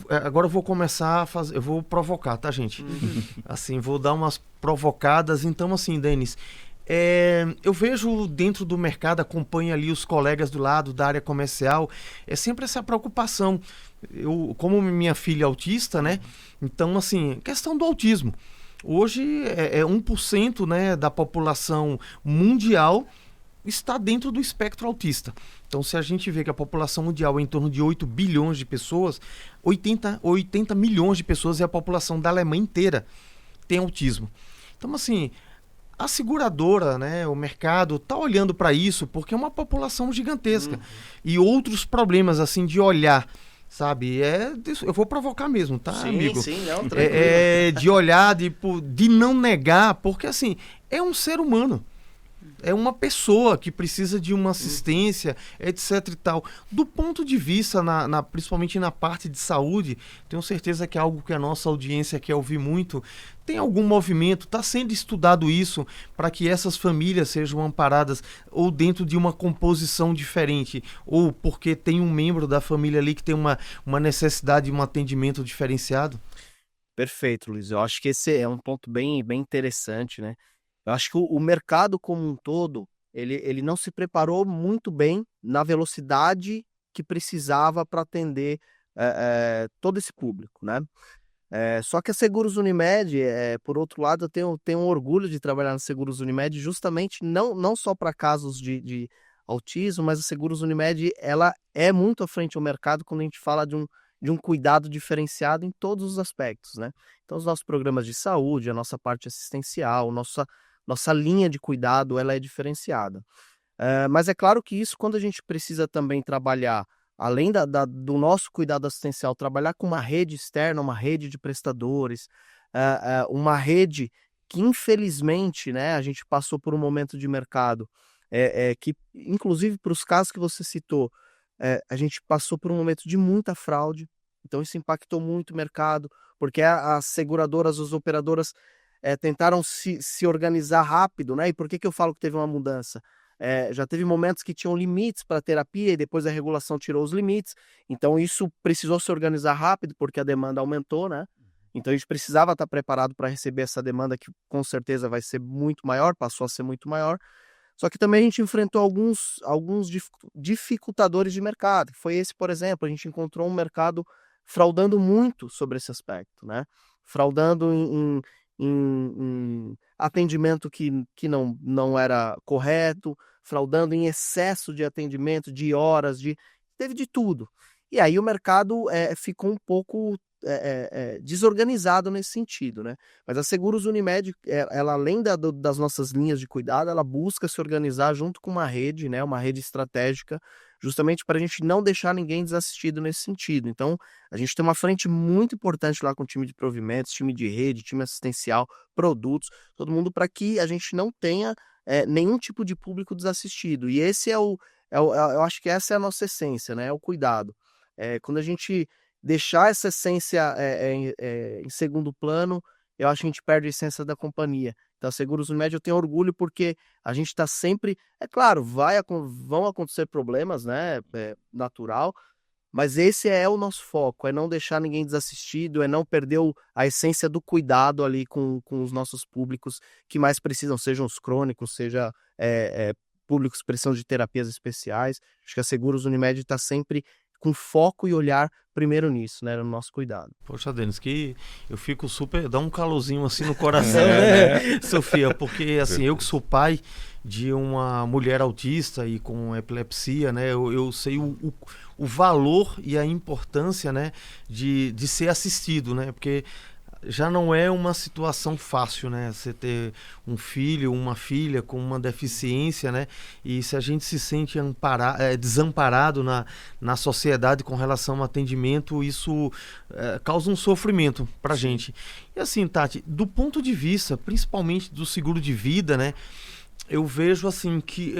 agora eu vou começar a fazer, eu vou provocar, tá, gente? Assim, vou dar umas provocadas. Então, assim, Denis, eu vejo dentro do mercado, acompanho ali os colegas do lado da área comercial, é sempre essa preocupação. Como minha filha é autista, né? Então, assim, questão do autismo. Hoje é 1%, né, da população mundial está dentro do espectro autista. Então, se a gente vê que a população mundial é em torno de 8 bilhões de pessoas, 80 milhões de pessoas é a população da Alemanha inteira tem autismo. Então, assim, a seguradora, né, o mercado está olhando para isso porque é uma população gigantesca. E outros problemas, assim, de olhar, sabe? Eu vou provocar mesmo, tá, amigo? Sim, não, tranquilo. De olhar, de não negar, porque, assim, é um ser humano. É uma pessoa que precisa de uma assistência, etc e tal. Do ponto de vista, principalmente na parte de saúde, tenho certeza que é algo que a nossa audiência quer ouvir muito. Tem algum movimento, está sendo estudado isso para que essas famílias sejam amparadas ou dentro de uma composição diferente, ou porque tem um membro da família ali que tem uma necessidade de um atendimento diferenciado? Perfeito, Luiz. Eu acho que esse é um ponto bem interessante, né? Eu acho que o mercado como um todo, ele não se preparou muito bem na velocidade que precisava para atender todo esse público, né? Só que a Seguros Unimed, por outro lado, eu tenho um orgulho de trabalhar na Seguros Unimed justamente não só para casos de autismo, mas a Seguros Unimed ela é muito à frente ao mercado quando a gente fala de um cuidado diferenciado em todos os aspectos, né? Então, os nossos programas de saúde, a nossa parte assistencial, nossa linha de cuidado, ela é diferenciada. Mas é claro que isso, quando a gente precisa também trabalhar, além do nosso cuidado assistencial, trabalhar com uma rede externa, uma rede de prestadores, uma rede que, infelizmente, né, a gente passou por um momento de mercado que, inclusive, para os casos que você citou, a gente passou por um momento de muita fraude, então isso impactou muito o mercado, porque as seguradoras, as operadoras tentaram se organizar rápido, né? E por que eu falo que teve uma mudança? Já teve momentos que tinham limites para terapia e depois a regulação tirou os limites, então isso precisou se organizar rápido porque a demanda aumentou, né? Então a gente precisava estar preparado para receber essa demanda que com certeza vai ser muito maior, passou a ser muito maior. Só que também a gente enfrentou alguns dificultadores de mercado. Foi esse, por exemplo, a gente encontrou um mercado fraudando muito sobre esse aspecto, né? Fraudando em atendimento que não era correto, fraudando em excesso de atendimento, de horas, teve de tudo. E aí o mercado ficou um pouco desorganizado nesse sentido, né? Mas a Seguros Unimed, ela além das nossas linhas de cuidado, ela busca se organizar junto com uma rede, né? Uma rede estratégica, justamente para a gente não deixar ninguém desassistido nesse sentido. Então, a gente tem uma frente muito importante lá com o time de provimentos, time de rede, time assistencial, produtos, todo mundo para que a gente não tenha nenhum tipo de público desassistido. E esse eu acho que essa é a nossa essência, né? É o cuidado. Quando a gente deixar essa essência em segundo plano, eu acho que a gente perde a essência da companhia. Então, a Seguros Unimed eu tenho orgulho porque a gente está sempre... É claro, vão acontecer problemas, né? É natural, mas esse é o nosso foco, é não deixar ninguém desassistido, é não perder a essência do cuidado ali com os nossos públicos que mais precisam, sejam os crônicos, seja públicos que precisam de terapias especiais. Acho que a Seguros Unimed está sempre com foco e olhar primeiro nisso, né, no nosso cuidado. Poxa, Denis, que eu fico super... Dá um calorzinho assim no coração, né, Sofia? Porque, assim, eu que sou pai de uma mulher autista e com epilepsia, né, eu sei o valor e a importância, né, de ser assistido, né, porque já não é uma situação fácil, né? Você ter um filho, uma filha com uma deficiência, né? E se a gente se sente desamparado na sociedade com relação ao atendimento, isso causa um sofrimento pra gente. E assim, Tati, do ponto de vista, principalmente do seguro de vida, né? Eu vejo assim que,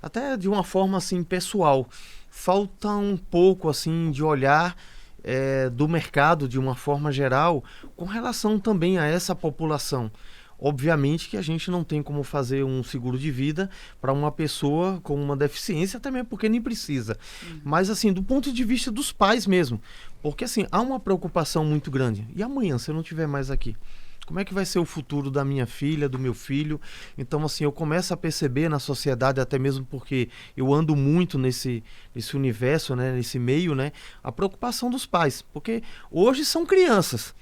até de uma forma assim pessoal, falta um pouco assim de olhar do mercado de uma forma geral com relação também a essa população. Obviamente que a gente não tem como fazer um seguro de vida para uma pessoa com uma deficiência, também porque nem precisa. Mas assim, do ponto de vista dos pais mesmo, porque assim, há uma preocupação muito grande. E amanhã, se eu não estiver mais aqui? Como é que vai ser o futuro da minha filha, do meu filho? Então, assim, eu começo a perceber na sociedade, até mesmo porque eu ando muito nesse universo, né, nesse meio, né, a preocupação dos pais. Porque hoje são crianças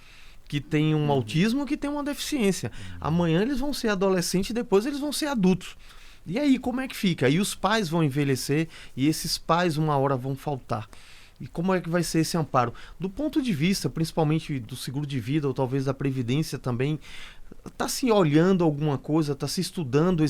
que têm um autismo, que têm uma deficiência. Amanhã eles vão ser adolescentes e depois eles vão ser adultos. E aí, como é que fica? Aí os pais vão envelhecer e esses pais uma hora vão faltar. E como é que vai ser esse amparo? Do ponto de vista, principalmente do seguro de vida, ou talvez da Previdência também, está se olhando alguma coisa, está se estudando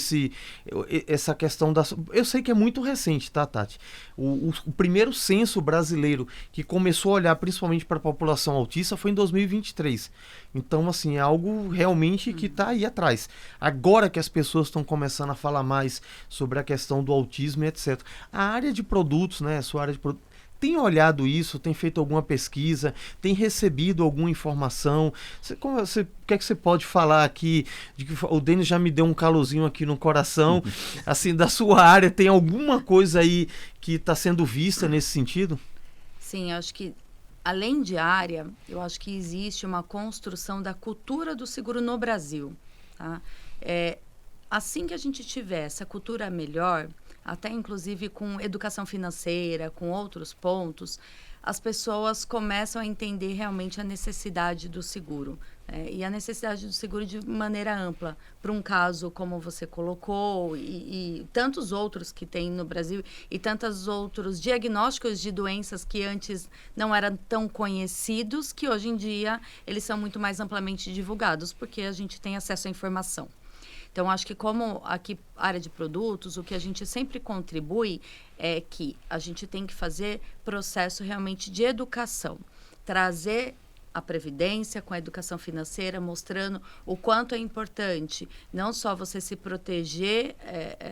essa questão da... Eu sei que é muito recente, tá, Tati? O primeiro censo brasileiro que começou a olhar principalmente para a população autista foi em 2023. Então, assim, é algo realmente que está aí atrás. Agora que as pessoas estão começando a falar mais sobre a questão do autismo e etc. A área de produtos, né, a sua área de produtos, tem olhado isso, tem feito alguma pesquisa, tem recebido alguma informação? O que é que você pode falar aqui? De que o Denis já me deu um calorzinho aqui no coração. Assim, da sua área, tem alguma coisa aí que está sendo vista nesse sentido? Sim, eu acho que, além de área, eu acho que existe uma construção da cultura do seguro no Brasil. Tá? Assim que a gente tiver essa cultura melhor, até inclusive com educação financeira, com outros pontos, as pessoas começam a entender realmente a necessidade do seguro. E a necessidade do seguro de maneira ampla, para um caso como você colocou, e tantos outros que tem no Brasil, e tantos outros diagnósticos de doenças que antes não eram tão conhecidos, que hoje em dia eles são muito mais amplamente divulgados, porque a gente tem acesso à informação. Então, acho que como aqui, área de produtos, o que a gente sempre contribui é que a gente tem que fazer processo realmente de educação. Trazer a previdência com a educação financeira, mostrando o quanto é importante não só você se proteger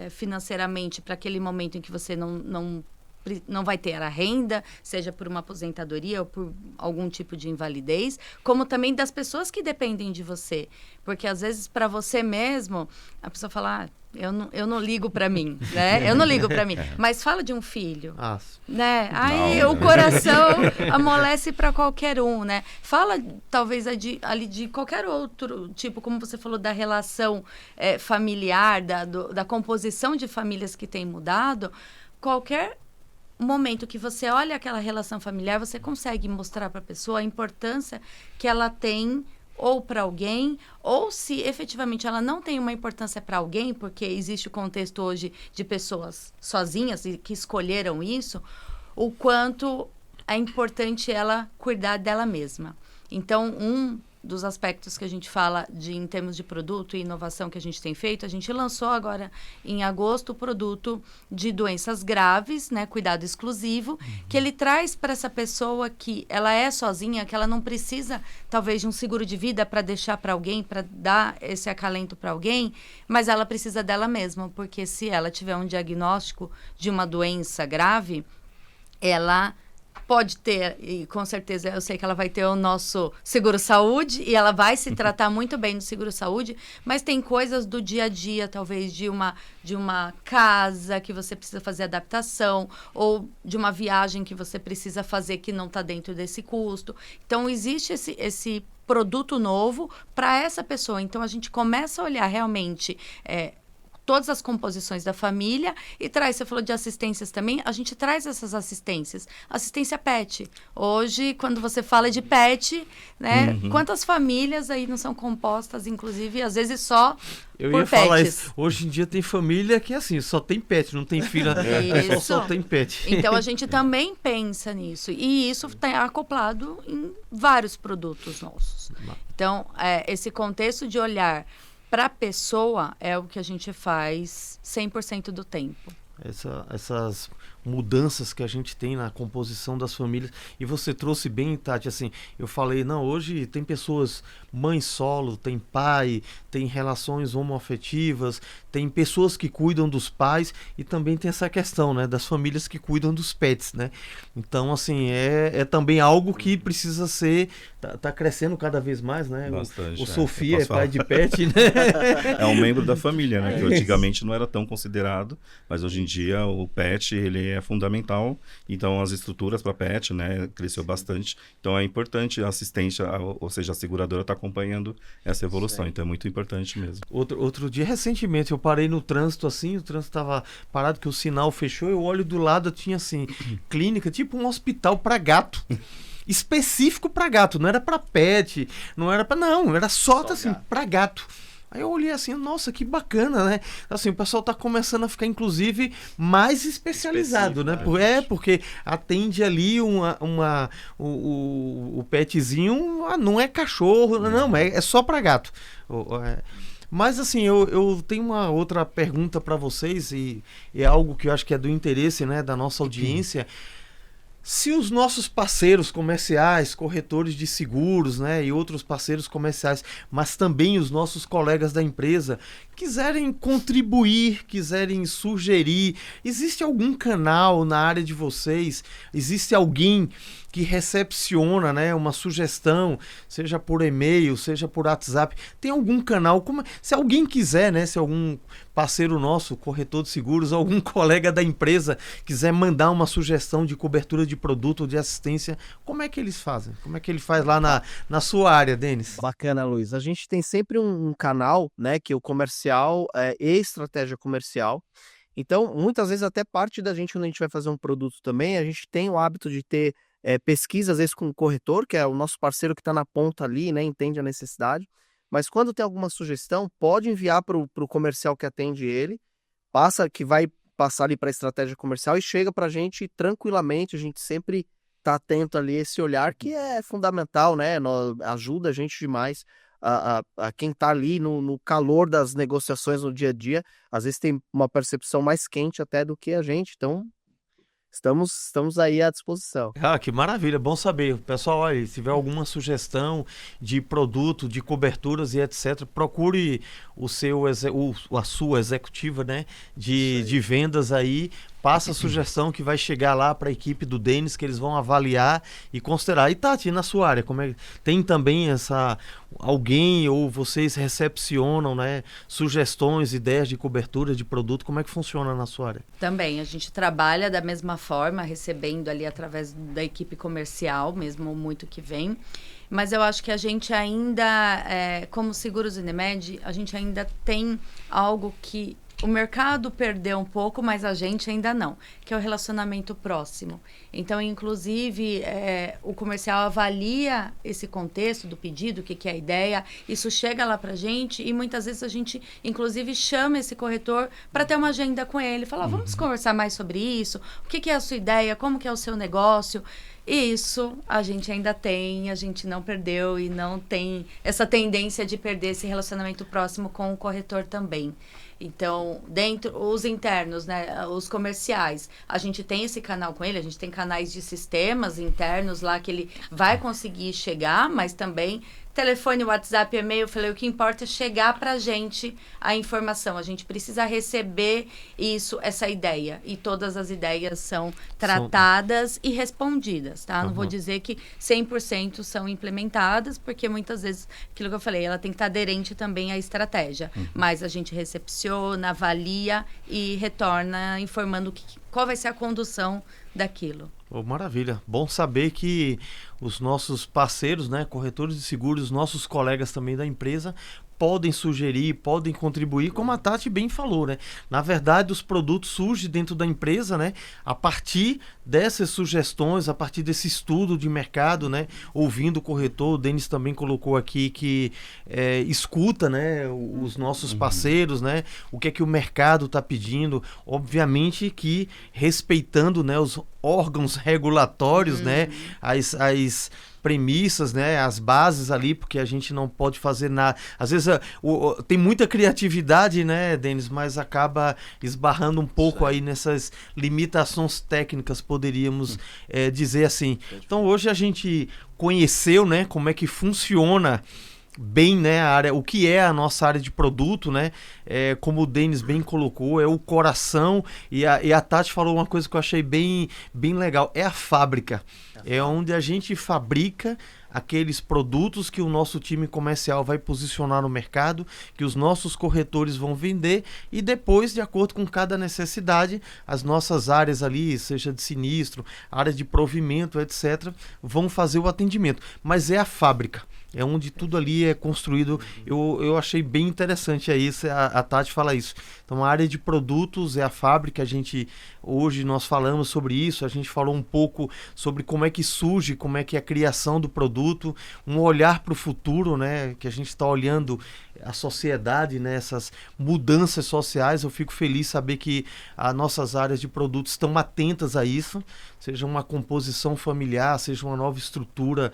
financeiramente para aquele momento em que você não vai ter a renda, seja por uma aposentadoria ou por algum tipo de invalidez, como também das pessoas que dependem de você. Porque, às vezes, para você mesmo, a pessoa fala, eu não ligo para mim, né? Eu não ligo para mim. Mas fala de um filho, né? Aí não, o coração amolece para qualquer um, né? Fala, talvez, ali de qualquer outro tipo, como você falou, da relação familiar, da composição de famílias que tem mudado. Qualquer momento que você olha aquela relação familiar, você consegue mostrar para a pessoa a importância que ela tem ou para alguém, ou se efetivamente ela não tem uma importância para alguém, porque existe o contexto hoje de pessoas sozinhas e que escolheram isso, o quanto é importante ela cuidar dela mesma. Então, um dos aspectos que a gente fala em termos de produto e inovação que a gente tem feito, a gente lançou agora em agosto o produto de doenças graves, né, cuidado exclusivo, que ele traz para essa pessoa que ela é sozinha, que ela não precisa talvez de um seguro de vida para deixar para alguém, para dar esse acalento para alguém, mas ela precisa dela mesma, porque se ela tiver um diagnóstico de uma doença grave, ela pode ter, e com certeza eu sei que ela vai ter o nosso seguro-saúde e ela vai se tratar muito bem no seguro-saúde, mas tem coisas do dia a dia, talvez de uma casa que você precisa fazer adaptação, ou de uma viagem que você precisa fazer que não está dentro desse custo. Então, existe esse produto novo para essa pessoa. Então, a gente começa a olhar realmente todas as composições da família e traz, você falou de assistências também, a gente traz essas assistências. Assistência pet. Hoje, quando você fala de pet, né, quantas famílias aí não são compostas, inclusive, às vezes só eu por ia pets. falar isso. Hoje em dia tem família que assim, só tem pet, não tem filho, só tem pet. Então, a gente também pensa nisso. E isso está acoplado em vários produtos nossos. Então, esse contexto de olhar para a pessoa é o que a gente faz 100% do tempo. mudanças que a gente tem na composição das famílias. E você trouxe bem, Tati, assim, eu falei, não, hoje tem pessoas, mãe solo, tem pai, tem relações homoafetivas, tem pessoas que cuidam dos pais e também tem essa questão, né, das famílias que cuidam dos pets, né? Então, assim, é também algo que precisa ser, tá crescendo cada vez mais, né? Bastante, o Sofia é pai falar. de pet, né? É um membro da família, né? Que antigamente não era tão considerado, mas hoje em dia o pet, ele é fundamental. Então, as estruturas para pet, né, cresceu bastante. Então, é importante a assistência, ou seja, a seguradora está acompanhando essa evolução. Sim. Então, é muito importante mesmo. Outro dia, recentemente, eu parei no trânsito, assim, o trânsito estava parado, que o sinal fechou, eu olho do lado, tinha, assim, clínica, tipo um hospital para gato. Específico para gato, não era para pet, não era para... Não, era só assim, para gato. Aí eu olhei assim, nossa, que bacana, né? Assim, o pessoal tá começando a ficar, inclusive, mais especializado, né? Porque atende ali o petzinho, não é cachorro, não, é só para gato. Mas assim, eu tenho uma outra pergunta para vocês, e é algo que eu acho que é do interesse, né, da nossa audiência. Se os nossos parceiros comerciais, corretores de seguros, né, e outros parceiros comerciais, mas também os nossos colegas da empresa, quiserem contribuir, quiserem sugerir, existe algum canal na área de vocês? Existe alguém que recepciona, né, uma sugestão, seja por e-mail, seja por WhatsApp? Tem algum canal? Se alguém quiser, né, se algum parceiro nosso, corretor de seguros, algum colega da empresa quiser mandar uma sugestão de cobertura de produto ou de assistência, como é que eles fazem? Como é que ele faz lá na sua área, Denis? Bacana, Luiz. A gente tem sempre um canal, né, que é o comercial e estratégia comercial. Então, muitas vezes até parte da gente, quando a gente vai fazer um produto também, a gente tem o hábito de ter pesquisa, às vezes com o corretor, que é o nosso parceiro que está na ponta ali, né, entende a necessidade. Mas quando tem alguma sugestão, pode enviar para o comercial que atende ele, que vai passar ali para a estratégia comercial e chega para a gente tranquilamente. A gente sempre está atento ali, esse olhar que é fundamental, né? Ajuda a gente demais a quem está ali no calor das negociações no dia a dia. Às vezes tem uma percepção mais quente até do que a gente, então estamos aí à disposição. Ah, que maravilha, bom saber. Pessoal, olha, se tiver alguma sugestão de produto, de coberturas e etc., procure a sua executiva, né, de vendas aí, passa a sugestão que vai chegar lá para a equipe do Denis, que eles vão avaliar e considerar. E Tati, na sua área, tem também alguém ou vocês recepcionam, né, sugestões, ideias de cobertura de produto? Como é que funciona na sua área? Também, a gente trabalha da mesma forma, recebendo ali através da equipe comercial, mesmo muito que vem. Mas eu acho que a gente ainda, como Seguros Unimed, a gente ainda tem algo que o mercado perdeu um pouco, mas a gente ainda não, que é o relacionamento próximo. Então, inclusive, o comercial avalia esse contexto do pedido, o que é a ideia, isso chega lá pra gente e muitas vezes a gente, inclusive, chama esse corretor para ter uma agenda com ele, falar, vamos conversar mais sobre isso, o que é a sua ideia, como que é o seu negócio. E isso a gente ainda tem, a gente não perdeu e não tem essa tendência de perder esse relacionamento próximo com o corretor também. Então, os internos, né, os comerciais, a gente tem esse canal com ele, a gente tem canais de sistemas internos lá que ele vai conseguir chegar, mas também telefone, WhatsApp, e-mail, eu falei, o que importa é chegar pra gente a informação. A gente precisa receber essa ideia. E todas as ideias são tratadas e respondidas, tá? Não vou dizer que 100% são implementadas, porque muitas vezes, aquilo que eu falei, ela tem que estar aderente também à estratégia. Mas a gente recepciona, avalia e retorna informando qual vai ser a condução daquilo. Oh, maravilha. Bom saber que os nossos parceiros, né, corretores de seguros, nossos colegas também da empresa, podem sugerir, podem contribuir, como a Tati bem falou, né? Na verdade, os produtos surgem dentro da empresa, né? A partir dessas sugestões, a partir desse estudo de mercado, né? Ouvindo o corretor, o Denis também colocou aqui que escuta, né, os nossos parceiros, né? O que é que o mercado está pedindo. Obviamente que respeitando, né, os órgãos regulatórios, né? premissas, né, as bases ali, porque a gente não pode fazer nada. Às vezes tem muita criatividade, né, Denis, mas acaba esbarrando um pouco aí nessas limitações técnicas, poderíamos dizer assim. Então hoje a gente conheceu, né, como é que funciona bem, né, a área, o que é a nossa área de produto, né, como o Denis bem colocou, é o coração, e a Tati falou uma coisa que eu achei bem legal, é a fábrica, é onde a gente fabrica aqueles produtos que o nosso time comercial vai posicionar no mercado, que os nossos corretores vão vender, e depois, de acordo com cada necessidade, as nossas áreas ali, seja de sinistro, área de provimento, etc., vão fazer o atendimento, mas é a fábrica. É onde tudo ali é construído. Eu achei bem interessante isso, a Tati fala isso. Então a área de produtos é a fábrica, hoje nós falamos sobre isso, a gente falou um pouco sobre como é que surge, como é que é a criação do produto, um olhar para o futuro, né, que a gente está olhando a sociedade, né, essas mudanças sociais. Eu fico feliz saber que as nossas áreas de produtos estão atentas a isso, seja uma composição familiar, seja uma nova estrutura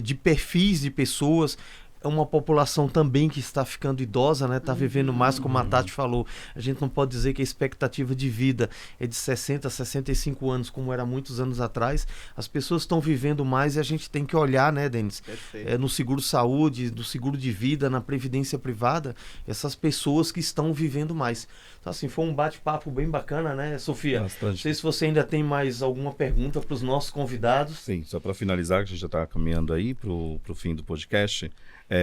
de perfis de pessoas. É uma população também que está ficando idosa, né? Está vivendo mais, como a Tati falou. A gente não pode dizer que a expectativa de vida é de 60 a 65 anos, como era muitos anos atrás. As pessoas estão vivendo mais e a gente tem que olhar, né, Denis? No seguro-saúde, no seguro de vida, na previdência privada, essas pessoas que estão vivendo mais. Então, assim, foi um bate-papo bem bacana, né, Sofia? Bastante. Não sei se você ainda tem mais alguma pergunta para os nossos convidados. Sim, só para finalizar, que a gente já está caminhando aí para o fim do podcast.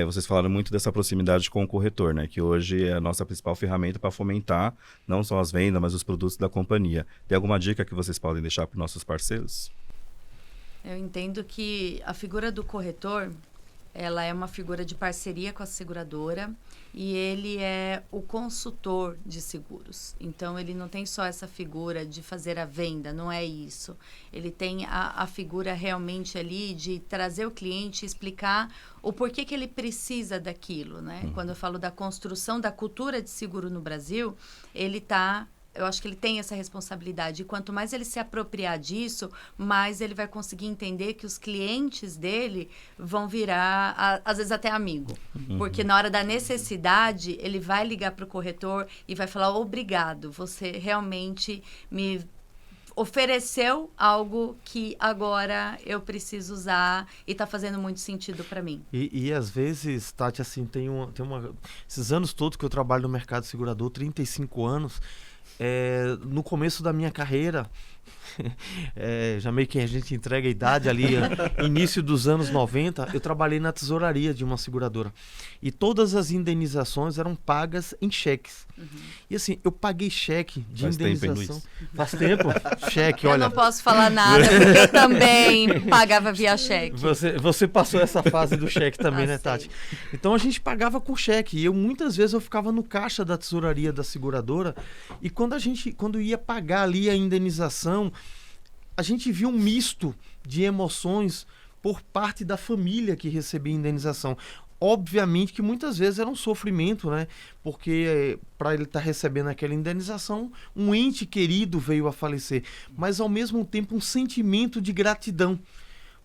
Vocês falaram muito dessa proximidade com o corretor, né? Que hoje é a nossa principal ferramenta para fomentar não só as vendas, mas os produtos da companhia. Tem alguma dica que vocês podem deixar para os nossos parceiros? Eu entendo que a figura do corretor, ela é uma figura de parceria com a seguradora e ele é o consultor de seguros. Então, ele não tem só essa figura de fazer a venda, não é isso. Ele tem a figura realmente ali de trazer o cliente e explicar o porquê que ele precisa daquilo, né? Quando eu falo da construção da cultura de seguro no Brasil, eu acho que ele tem essa responsabilidade. E quanto mais ele se apropriar disso, mais ele vai conseguir entender que os clientes dele vão virar, às vezes, até amigo. Porque na hora da necessidade, ele vai ligar para o corretor e vai falar: obrigado, você realmente me ofereceu algo que agora eu preciso usar e está fazendo muito sentido para mim. E às vezes, Tati, assim, esses anos todos que eu trabalho no mercado segurador, 35 anos, no começo da minha carreira, já meio que a gente entrega a idade ali, início dos anos 90, eu trabalhei na tesouraria de uma seguradora. E todas as indenizações eram pagas em cheques. E assim, eu paguei cheque de indenização. Faz tempo? Cheque, olha. Eu não posso falar nada, porque eu também pagava via cheque. Você passou essa fase do cheque também, né, Tati? Então a gente pagava com cheque. E muitas vezes eu ficava no caixa da tesouraria da seguradora. E quando ia pagar ali a indenização, a gente viu um misto de emoções por parte da família que recebia a indenização. Obviamente que muitas vezes era um sofrimento, né? Porque para ele estar recebendo aquela indenização, um ente querido veio a falecer. Mas ao mesmo tempo um sentimento de gratidão.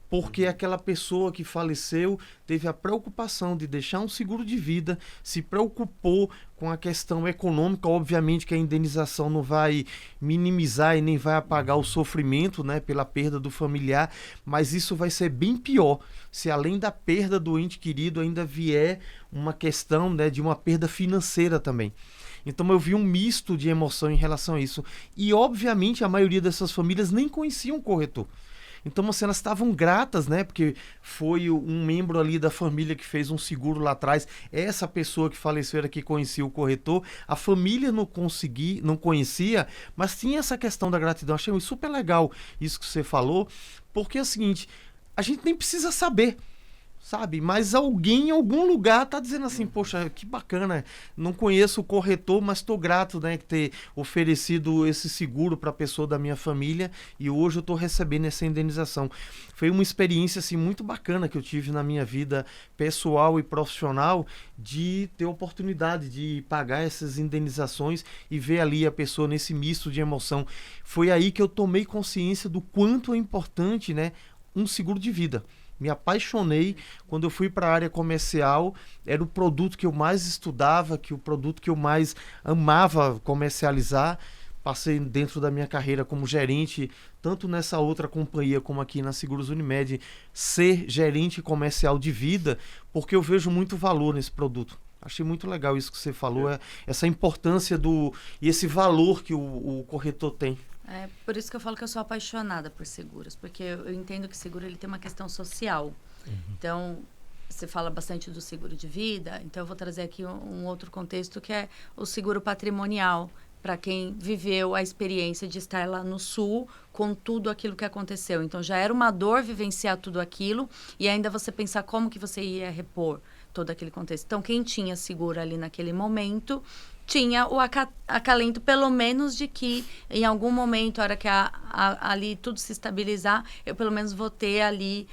Porque aquela pessoa que faleceu teve a preocupação de deixar um seguro de vida, se preocupou com a questão econômica. Obviamente que a indenização não vai minimizar e nem vai apagar o sofrimento, né, pela perda do familiar, mas isso vai ser bem pior se além da perda do ente querido ainda vier uma questão, né, de uma perda financeira também. Então eu vi um misto de emoção em relação a isso. E obviamente a maioria dessas famílias nem conheciam o corretor. Então, assim, elas estavam gratas, né? Porque foi um membro ali da família que fez um seguro lá atrás. Essa pessoa que faleceu era que conhecia o corretor. A família não conhecia, mas tinha essa questão da gratidão. Achei super legal isso que você falou, porque é o seguinte, a gente nem precisa saber, sabe? Mas alguém em algum lugar está dizendo assim: poxa, que bacana, não conheço o corretor, mas estou grato, né, de ter oferecido esse seguro para a pessoa da minha família e hoje eu estou recebendo essa indenização. Foi uma experiência assim, muito bacana que eu tive na minha vida pessoal e profissional, de ter a oportunidade de pagar essas indenizações e ver ali a pessoa nesse misto de emoção. Foi aí que eu tomei consciência do quanto é importante, né, um seguro de vida. Me apaixonei quando eu fui para a área comercial, era o produto que eu mais estudava, o produto que eu mais amava comercializar. Passei dentro da minha carreira como gerente, tanto nessa outra companhia como aqui na Seguros Unimed, ser gerente comercial de vida, porque eu vejo muito valor nesse produto. Achei muito legal isso que você falou, essa importância e esse valor que o corretor tem. É por isso que eu falo que eu sou apaixonada por seguros, porque eu entendo que seguro ele tem uma questão social. Então, você fala bastante do seguro de vida, então eu vou trazer aqui um outro contexto que é o seguro patrimonial, para quem viveu a experiência de estar lá no Sul com tudo aquilo que aconteceu. Então, já era uma dor vivenciar tudo aquilo e ainda você pensar como que você ia repor todo aquele contexto. Então, quem tinha seguro ali naquele momento tinha o acalento, pelo menos, de que em algum momento, a hora que ali tudo se estabilizar, eu pelo menos vou ter ali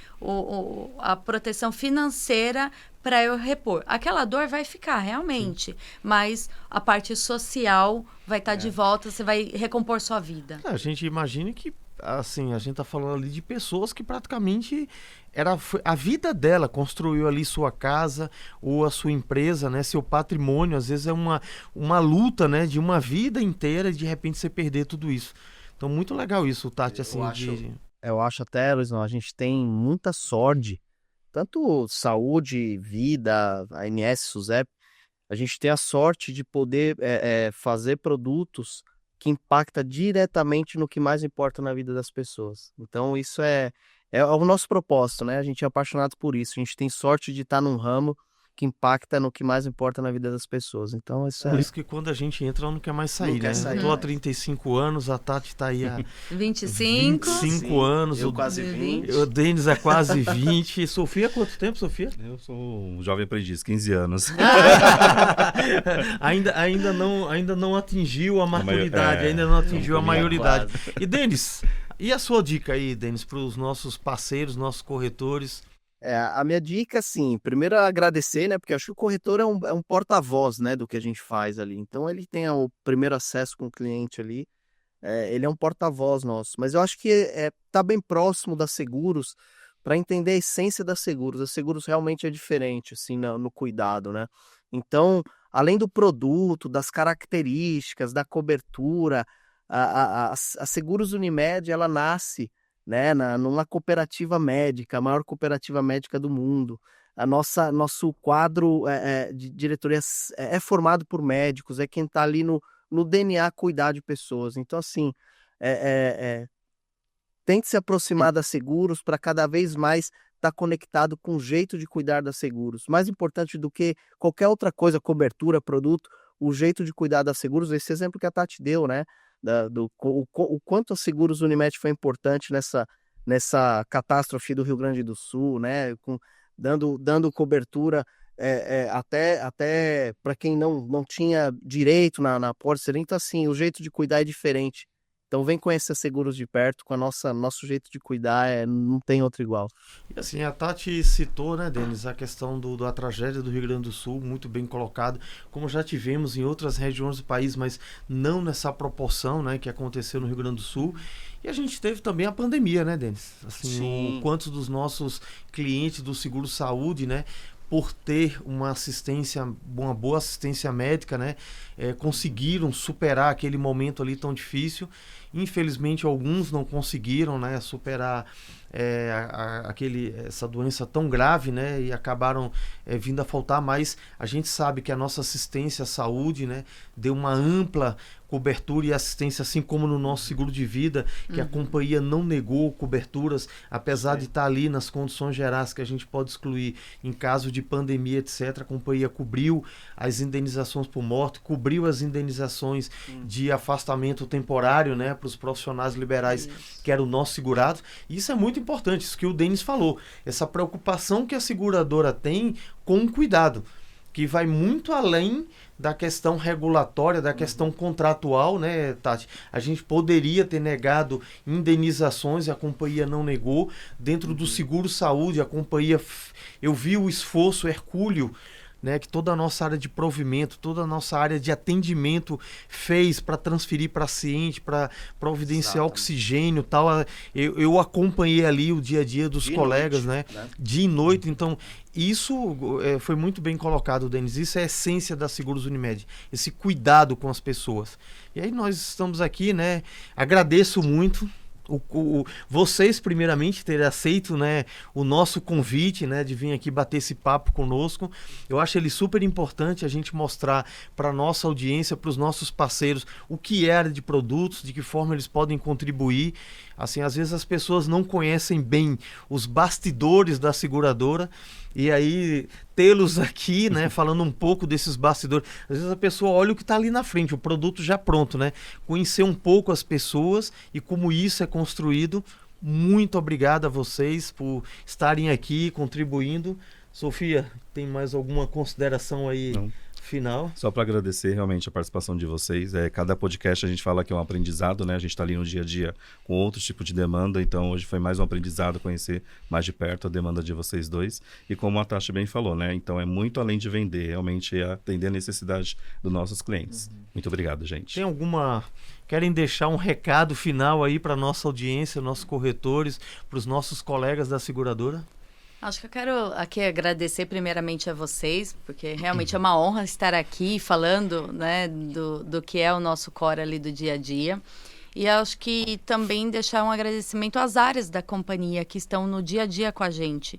a proteção financeira para eu repor. Aquela dor vai ficar, realmente, mas a parte social vai estar de volta, você vai recompor sua vida. A gente imagina que, assim, a gente está falando ali de pessoas que praticamente a vida dela, construiu ali sua casa ou a sua empresa, né, seu patrimônio. Às vezes é uma luta, né, de uma vida inteira, e de repente você perder tudo isso. Então, muito legal isso, Tati, assim. Eu acho até, Luiz, a gente tem muita sorte, tanto saúde, vida, ANS, SUSEP, a gente tem a sorte de poder fazer produtos que impactam diretamente no que mais importa na vida das pessoas. Então, isso é o nosso propósito, né? A gente é apaixonado por isso. A gente tem sorte de estar num ramo que impacta no que mais importa na vida das pessoas. Então, isso Por isso que quando a gente entra, ela não quer mais sair, Não quer né? sair. Eu tô há 35 anos, a Tati está aí há 25. 25 anos. Eu quase 20. O Denis é quase 20. Sofia, quanto tempo, Sofia? Eu sou um jovem aprendiz, 15 anos. ainda não atingiu a maturidade, ainda não atingiu a maioridade. E Denis, e a sua dica aí, Denis, para os nossos parceiros, nossos corretores? A minha dica, assim, primeiro agradecer, né? Porque eu acho que o corretor é um porta-voz, né, do que a gente faz ali. Então, ele tem o primeiro acesso com o cliente ali. Ele é um porta-voz nosso. Mas eu acho que tá bem próximo da Seguros para entender a essência da Seguros. A Seguros realmente é diferente, assim, no cuidado, né? Então, além do produto, das características, da cobertura, a Seguros Unimed, ela nasce, né, numa cooperativa médica, a maior cooperativa médica do mundo. Nosso quadro de diretoria é formado por médicos, é quem está ali no DNA cuidar de pessoas. Então, assim, tente se aproximar da Seguros para cada vez mais estar conectado com o jeito de cuidar da Seguros. Mais importante do que qualquer outra coisa, cobertura, produto, o jeito de cuidar da Seguros, esse exemplo que a Tati deu, né? O quanto a Seguros Unimed foi importante nessa catástrofe do Rio Grande do Sul, né? Dando cobertura até para quem não tinha direito na pólice. Então, assim, o jeito de cuidar é diferente. Então, vem conhecer a Seguros de perto, com nosso jeito de cuidar, não tem outro igual. E assim, a Tati citou, né, Denis, a questão da tragédia do Rio Grande do Sul, muito bem colocado, como já tivemos em outras regiões do país, mas não nessa proporção, né, que aconteceu no Rio Grande do Sul. E a gente teve também a pandemia, né, Denis? Assim, quantos dos nossos clientes do Seguro Saúde, né, por ter uma boa assistência médica, né, conseguiram superar aquele momento ali tão difícil. Infelizmente, alguns não conseguiram, né, superar essa doença tão grave, né, e acabaram vindo a faltar, mas a gente sabe que a nossa assistência à saúde, né, deu uma ampla cobertura e assistência, assim como no nosso seguro de vida, que a companhia não negou coberturas, apesar de estar ali nas condições gerais que a gente pode excluir em caso de pandemia, etc. A companhia cobriu as indenizações por morte, cobriu as indenizações de afastamento temporário, né, para os profissionais liberais, que era o nosso segurado. E isso é muito importante, isso que o Denis falou, essa preocupação que a seguradora tem com o cuidado, que vai muito além da questão regulatória, da questão contratual, né, Tati? A gente poderia ter negado indenizações e a companhia não negou. Dentro do seguro saúde, a companhia, eu vi o esforço hercúleo né, que toda a nossa área de provimento, toda a nossa área de atendimento fez para transferir para ciente, para providenciar oxigênio e tal. Eu acompanhei ali o dia a dia dos colegas, né? Dia e noite. Então, isso foi muito bem colocado, Denis. Isso é a essência da Seguros Unimed, esse cuidado com as pessoas. E aí nós estamos aqui, né? Agradeço muito vocês, primeiramente, terem aceito, né, o nosso convite, né, de vir aqui bater esse papo conosco. Eu acho ele super importante a gente mostrar para a nossa audiência, para os nossos parceiros, o que é a área de produtos, de que forma eles podem contribuir. Assim, às vezes as pessoas não conhecem bem os bastidores da seguradora, e aí tê-los aqui, né, falando um pouco desses bastidores. Às vezes a pessoa olha o que está ali na frente, o produto já pronto, né? Conhecer um pouco as pessoas e como isso é construído. Muito obrigado a vocês por estarem aqui contribuindo. Sofia, tem mais alguma consideração aí? Não. Final. Só para agradecer realmente a participação de vocês. Cada podcast a gente fala que é um aprendizado, né? A gente está ali no dia a dia com outro tipo de demanda, então hoje foi mais um aprendizado conhecer mais de perto a demanda de vocês dois. E como a Tati bem falou, né? Então é muito além de vender, realmente é atender a necessidade dos nossos clientes. Muito obrigado, gente. Querem deixar um recado final aí para nossa audiência, nossos corretores, para os nossos colegas da seguradora? Acho que eu quero aqui agradecer primeiramente a vocês, porque realmente é uma honra estar aqui falando, né, do que é o nosso core ali do dia a dia. E acho que também deixar um agradecimento às áreas da companhia que estão no dia a dia com a gente.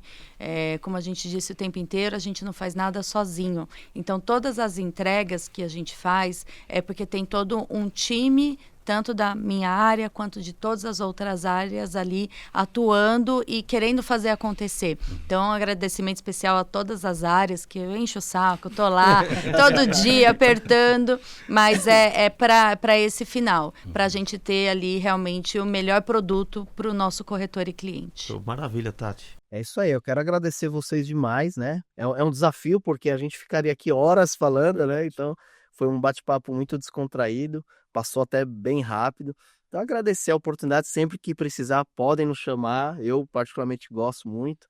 Como a gente disse o tempo inteiro, a gente não faz nada sozinho. Então, todas as entregas que a gente faz é porque tem todo um time, tanto da minha área quanto de todas as outras áreas ali atuando e querendo fazer acontecer. Então, um agradecimento especial a todas as áreas, que eu encho o saco, tô lá todo dia apertando, mas é para esse final, para a gente ter ali realmente o melhor produto para o nosso corretor e cliente. Maravilha, Tati. É isso aí, eu quero agradecer vocês demais, né? É um desafio, porque a gente ficaria aqui horas falando, né? Então, foi um bate-papo muito descontraído, passou até bem rápido. Então, agradecer a oportunidade, sempre que precisar, podem nos chamar, eu particularmente gosto muito.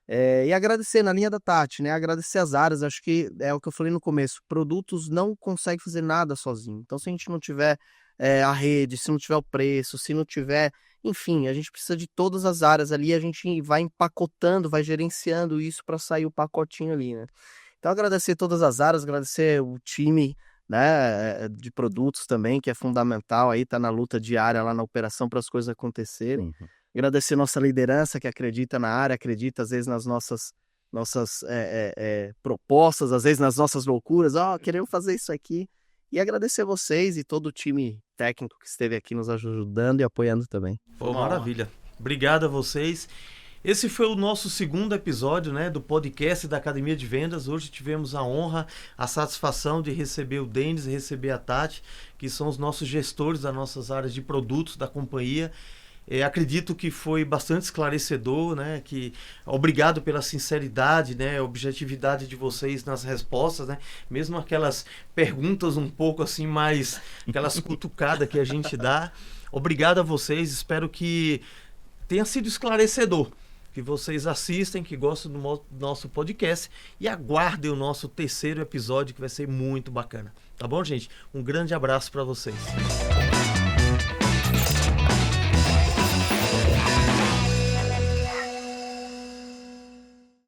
E agradecer na linha da Tati, né? Agradecer as áreas, acho que é o que eu falei no começo, produtos não conseguem fazer nada sozinho. Então, se a gente não tiver a rede, se não tiver o preço, se não tiver... Enfim, a gente precisa de todas as áreas ali, a gente vai empacotando, vai gerenciando isso para sair o pacotinho ali, né? Então, agradecer todas as áreas, agradecer o time, né, de produtos também, que é fundamental, aí tá na luta diária lá na operação para as coisas acontecerem. Agradecer nossa liderança, que acredita na área, acredita às vezes nas nossas propostas, às vezes nas nossas loucuras, queremos fazer isso aqui. E agradecer vocês e todo o time técnico que esteve aqui nos ajudando e apoiando também. Maravilha. Obrigado a vocês. Esse foi o nosso segundo episódio, né, do podcast da Academia de Vendas. Hoje tivemos a honra, a satisfação de receber o Denis e receber a Tati, que são os nossos gestores das nossas áreas de produtos da companhia. Acredito que foi bastante esclarecedor, né? Obrigado pela sinceridade, né? Objetividade de vocês nas respostas, né? Mesmo aquelas perguntas um pouco assim mais, aquelas cutucadas que a gente dá. Obrigado a vocês, espero que tenha sido esclarecedor, que vocês assistem, que gostam do nosso podcast e aguardem o nosso terceiro episódio, que vai ser muito bacana. Tá bom, gente? Um grande abraço para vocês.